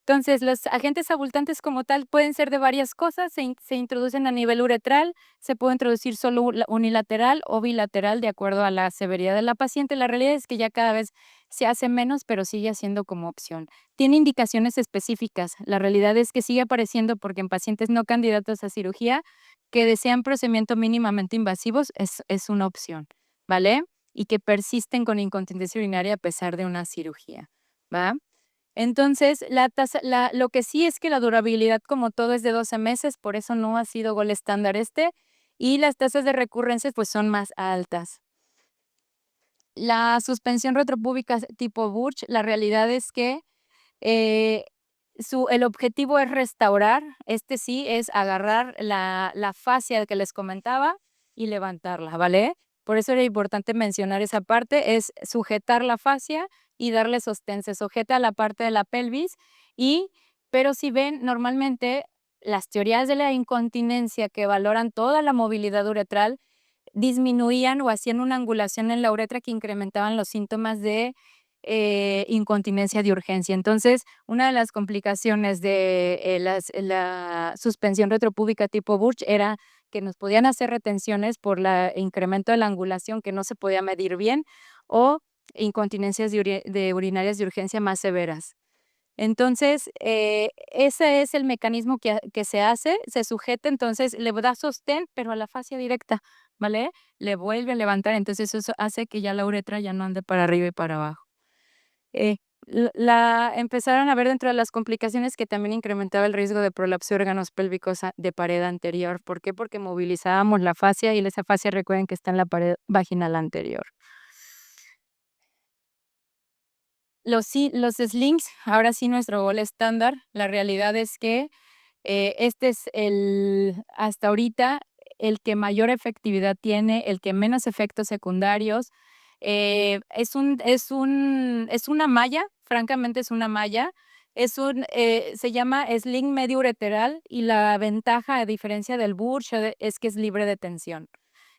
Entonces, los agentes abultantes como tal pueden ser de varias cosas, se introducen a nivel uretral, se puede introducir solo unilateral o bilateral de acuerdo a la severidad de la paciente. La realidad es que ya cada vez se hace menos, pero sigue siendo como opción. Tiene indicaciones específicas. La realidad es que sigue apareciendo porque en pacientes no candidatos a cirugía que desean procedimiento mínimamente invasivos es una opción, ¿vale? Y que persisten con incontinencia urinaria a pesar de una cirugía, ¿va? Entonces, lo que sí es que la durabilidad, como todo, es de 12 meses, por eso no ha sido gol estándar y las tasas de recurrencias, pues, son más altas. La suspensión retropúbica tipo Burch, la realidad es que, eh, el objetivo es restaurar, sí es agarrar la fascia que les comentaba y levantarla, ¿vale? Por eso era importante mencionar esa parte, es sujetar la fascia y darle sostén. Se sujeta a la parte de la pelvis y pero si ven, normalmente las teorías de la incontinencia que valoran toda la movilidad uretral disminuían o hacían una angulación en la uretra que incrementaban los síntomas de incontinencia de urgencia. Entonces, una de las complicaciones de la suspensión retropúbica tipo Burch era que nos podían hacer retenciones por el incremento de la angulación que no se podía medir bien o incontinencias de urinarias de urgencia más severas. Entonces, ese es el mecanismo que se hace, se sujeta, entonces le da sostén, pero a la fascia directa, ¿vale? Le vuelve a levantar, entonces eso hace que ya la uretra ya no ande para arriba y para abajo. Eh, empezaron a ver dentro de las complicaciones que también incrementaba el riesgo de prolapso de órganos pélvicos de pared anterior. ¿Por qué? Porque movilizábamos la fascia y esa fascia recuerden que está en la pared vaginal anterior. Los slings, ahora sí nuestro gol estándar, la realidad es que este es hasta ahorita, el que mayor efectividad tiene, el que menos efectos secundarios. Es una malla, francamente es una malla. Se llama sling medio ureteral y la ventaja, a diferencia del Burch, es que es libre de tensión.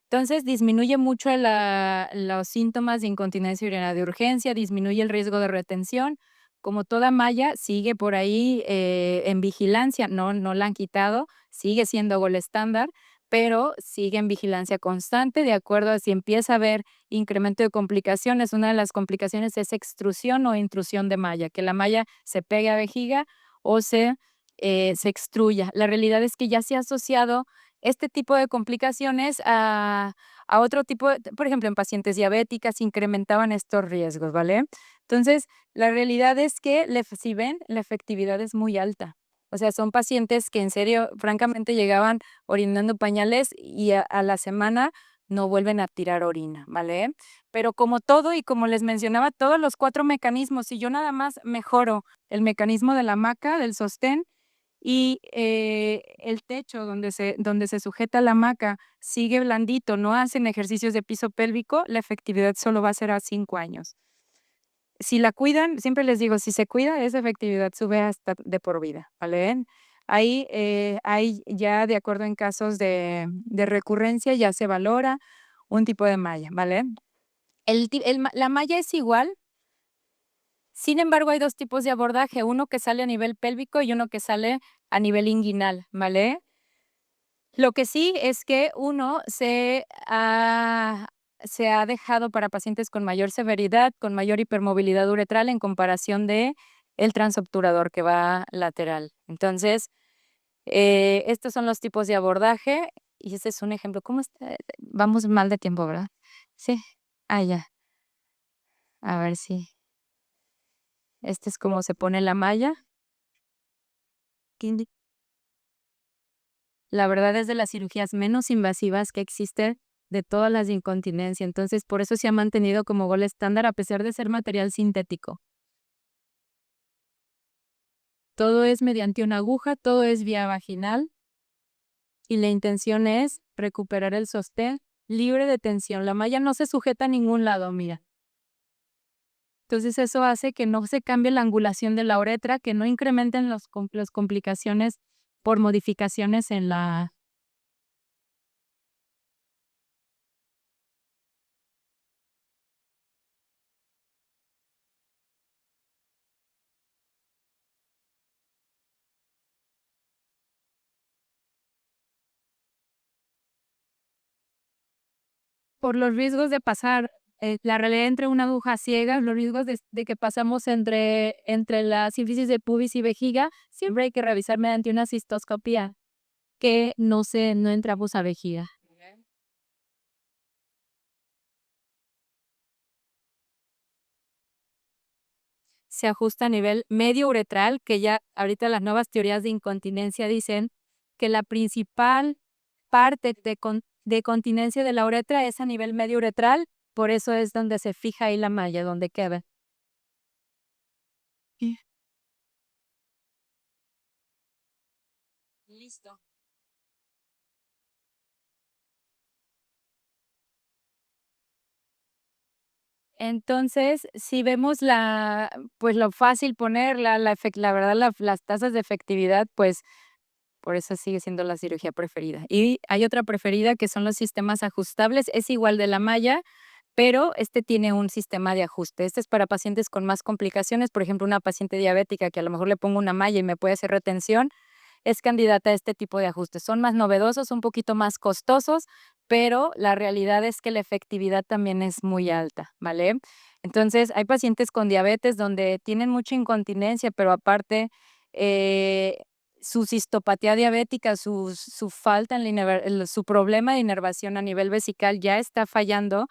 Entonces, disminuye mucho los síntomas de incontinencia urinaria de urgencia, disminuye el riesgo de retención. Como toda malla, sigue por ahí en vigilancia, no la han quitado, sigue siendo gol estándar, pero sigue en vigilancia constante de acuerdo a si empieza a haber incremento de complicaciones. Una de las complicaciones es extrusión o intrusión de malla, que la malla se pegue a vejiga o se extruya. La realidad es que ya se ha asociado este tipo de complicaciones a otro tipo por ejemplo, en pacientes diabéticas incrementaban estos riesgos, ¿vale? Entonces, la realidad es que si ven, la efectividad es muy alta. O sea, son pacientes que en serio, francamente, llegaban orinando pañales y a la semana no vuelven a tirar orina, ¿vale? Pero como todo y como les mencionaba, todos los 4 mecanismos, si yo nada más mejoro el mecanismo de la hamaca, del sostén y, el techo donde se sujeta la hamaca sigue blandito, no hacen ejercicios de piso pélvico, la efectividad solo va a ser a 5 años. Si la cuidan, siempre les digo, si se cuida, esa efectividad sube hasta de por vida, ¿vale? Ahí, hay ya de acuerdo en casos de recurrencia, ya se valora un tipo de malla, ¿vale? La malla es igual, sin embargo, hay 2 tipos de abordaje, uno que sale a nivel pélvico y uno que sale a nivel inguinal, ¿vale? Lo que sí es que uno se ha dejado para pacientes con mayor severidad, con mayor hipermovilidad uretral en comparación de el transobturador que va lateral. Entonces, estos son los tipos de abordaje y ese es un ejemplo. ¿Cómo está? Vamos mal de tiempo, ¿verdad? Sí. Ah, ya. A ver si este es cómo se pone la malla. Quindi La verdad es de las cirugías menos invasivas que existen de todas las de incontinencia, entonces por eso se ha mantenido como gol estándar a pesar de ser material sintético. Todo es mediante una aguja, todo es vía vaginal y la intención es recuperar el sostén libre de tensión. La malla no se sujeta a ningún lado, mira. Entonces eso hace que no se cambie la angulación de la uretra, que no incrementen las complicaciones por modificaciones en la. Por los riesgos de pasar, la realidad entre una aguja ciega, los riesgos de que pasamos entre la sínfisis de pubis y vejiga, siempre hay que revisar mediante una cistoscopía, que no entramos a vejiga. Se ajusta a nivel medio uretral, que ya ahorita las nuevas teorías de incontinencia dicen que la principal parte de continencia de la uretra es a nivel medio uretral, por eso es donde se fija ahí la malla, donde queda. Sí. Listo. Entonces, si vemos pues, lo fácil ponerla, la verdad, las tasas de efectividad, pues, por eso sigue siendo la cirugía preferida. Y hay otra preferida que son los sistemas ajustables, es igual de la malla, pero este tiene un sistema de ajuste. Este es para pacientes con más complicaciones, por ejemplo, una paciente diabética que a lo mejor le pongo una malla y me puede hacer retención, es candidata a este tipo de ajustes. Son más novedosos, un poquito más costosos, pero la realidad es que la efectividad también es muy alta, ¿vale? Entonces, hay pacientes con diabetes donde tienen mucha incontinencia, pero aparte, eh, su cistopatía diabética, su falta en su problema de inervación a nivel vesical ya está fallando.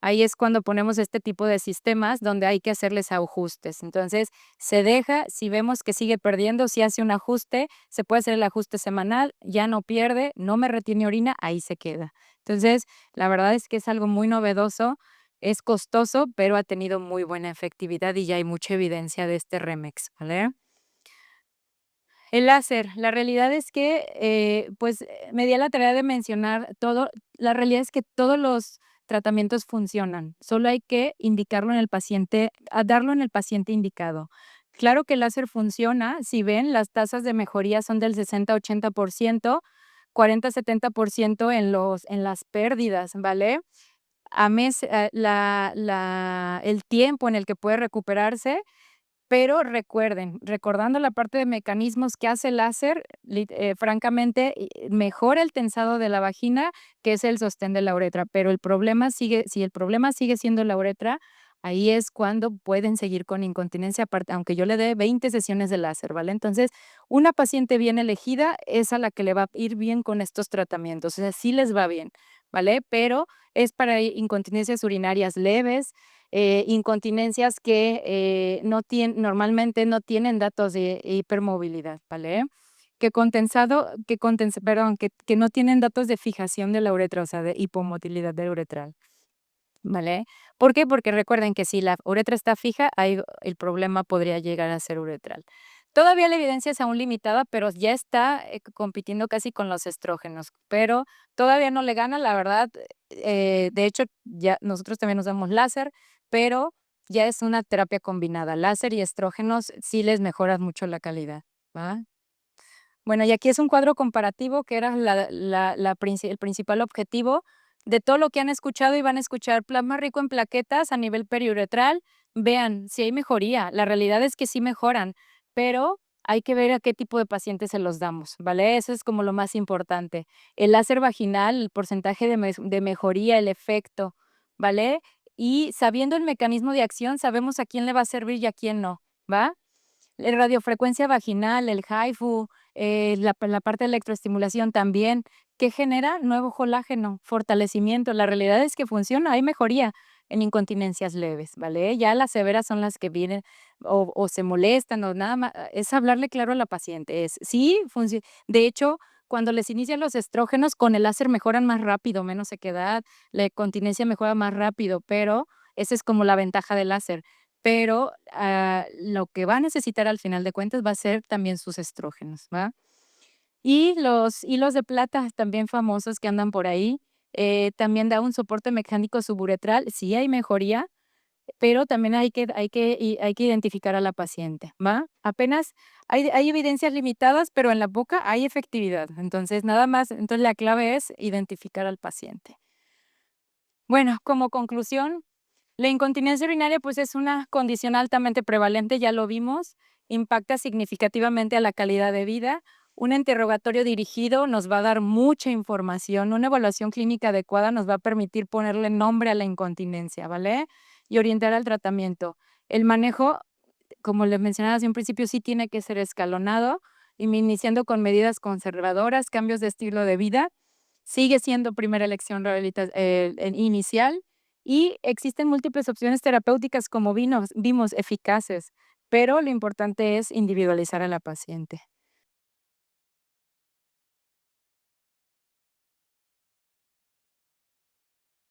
Ahí es cuando ponemos este tipo de sistemas donde hay que hacerles ajustes. Entonces, se deja, si vemos que sigue perdiendo, si hace un ajuste, se puede hacer el ajuste semanal, ya no pierde, no me retiene orina, ahí se queda. Entonces, la verdad es que es algo muy novedoso, es costoso, pero ha tenido muy buena efectividad y ya hay mucha evidencia de este Remex, ¿vale? El láser, la realidad es que, pues, me di a la tarea de mencionar todo. La realidad es que todos los tratamientos funcionan, solo hay que indicarlo en el paciente, darlo en el paciente indicado. Claro que el láser funciona, si ven, las tasas de mejoría son del 60-80%, 40-70% en las pérdidas, ¿vale? A mes, el tiempo en el que puede recuperarse, pero recuerden, recordando la parte de mecanismos que hace el láser, francamente, mejora el tensado de la vagina, que es el sostén de la uretra, pero si el problema sigue siendo la uretra, ahí es cuando pueden seguir con incontinencia, aparte, aunque yo le dé 20 sesiones de láser, ¿vale? Entonces, una paciente bien elegida es a la que le va a ir bien con estos tratamientos, o sea, sí les va bien, ¿vale? Pero es para incontinencias urinarias leves, incontinencias que normalmente no tienen datos de hipermovilidad, ¿vale? Que no tienen datos de fijación de la uretra, o sea, de hipomotilidad del uretral, ¿vale? ¿Por qué? Porque recuerden que si la uretra está fija, ahí el problema podría llegar a ser uretral. Todavía la evidencia es aún limitada, pero ya está compitiendo casi con los estrógenos, pero todavía no le gana, la verdad. De hecho, ya nosotros también nos damos láser, pero ya es una terapia combinada. Láser y estrógenos sí les mejoran mucho la calidad, ¿va? Bueno, y aquí es un cuadro comparativo que era el principal objetivo de todo lo que han escuchado y van a escuchar plasma rico en plaquetas a nivel periuretral. Vean si hay mejoría. La realidad es que sí mejoran, pero hay que ver a qué tipo de pacientes se los damos, ¿vale? Eso es como lo más importante. El láser vaginal, el porcentaje de mejoría, el efecto, ¿vale? Y sabiendo el mecanismo de acción, sabemos a quién le va a servir y a quién no, ¿va? La radiofrecuencia vaginal, el HIFU, la parte de electroestimulación también, que genera nuevo colágeno, fortalecimiento. La realidad es que funciona, hay mejoría en incontinencias leves, ¿vale? Ya las severas son las que vienen o se molestan o nada más, es hablarle claro a la paciente, es sí, de hecho, cuando les inician los estrógenos, con el láser mejoran más rápido, menos sequedad, la incontinencia mejora más rápido, pero esa es como la ventaja del láser. Pero, lo que va a necesitar al final de cuentas va a ser también sus estrógenos, ¿va? Y los hilos de plata también famosos que andan por ahí, también da un soporte mecánico suburetral, sí hay mejoría, pero también hay que identificar a la paciente, ¿va? Apenas hay evidencias limitadas, pero en la boca hay efectividad. Entonces, nada más, entonces la clave es identificar al paciente. Bueno, como conclusión, la incontinencia urinaria, pues, es una condición altamente prevalente, ya lo vimos, impacta significativamente a la calidad de vida. Un interrogatorio dirigido nos va a dar mucha información, una evaluación clínica adecuada nos va a permitir ponerle nombre a la incontinencia, ¿vale? Y orientar al tratamiento. El manejo, como les mencionaba hace un principio, sí tiene que ser escalonado, iniciando con medidas conservadoras, cambios de estilo de vida. Sigue siendo primera elección inicial y existen múltiples opciones terapéuticas como vimos eficaces, pero lo importante es individualizar a la paciente.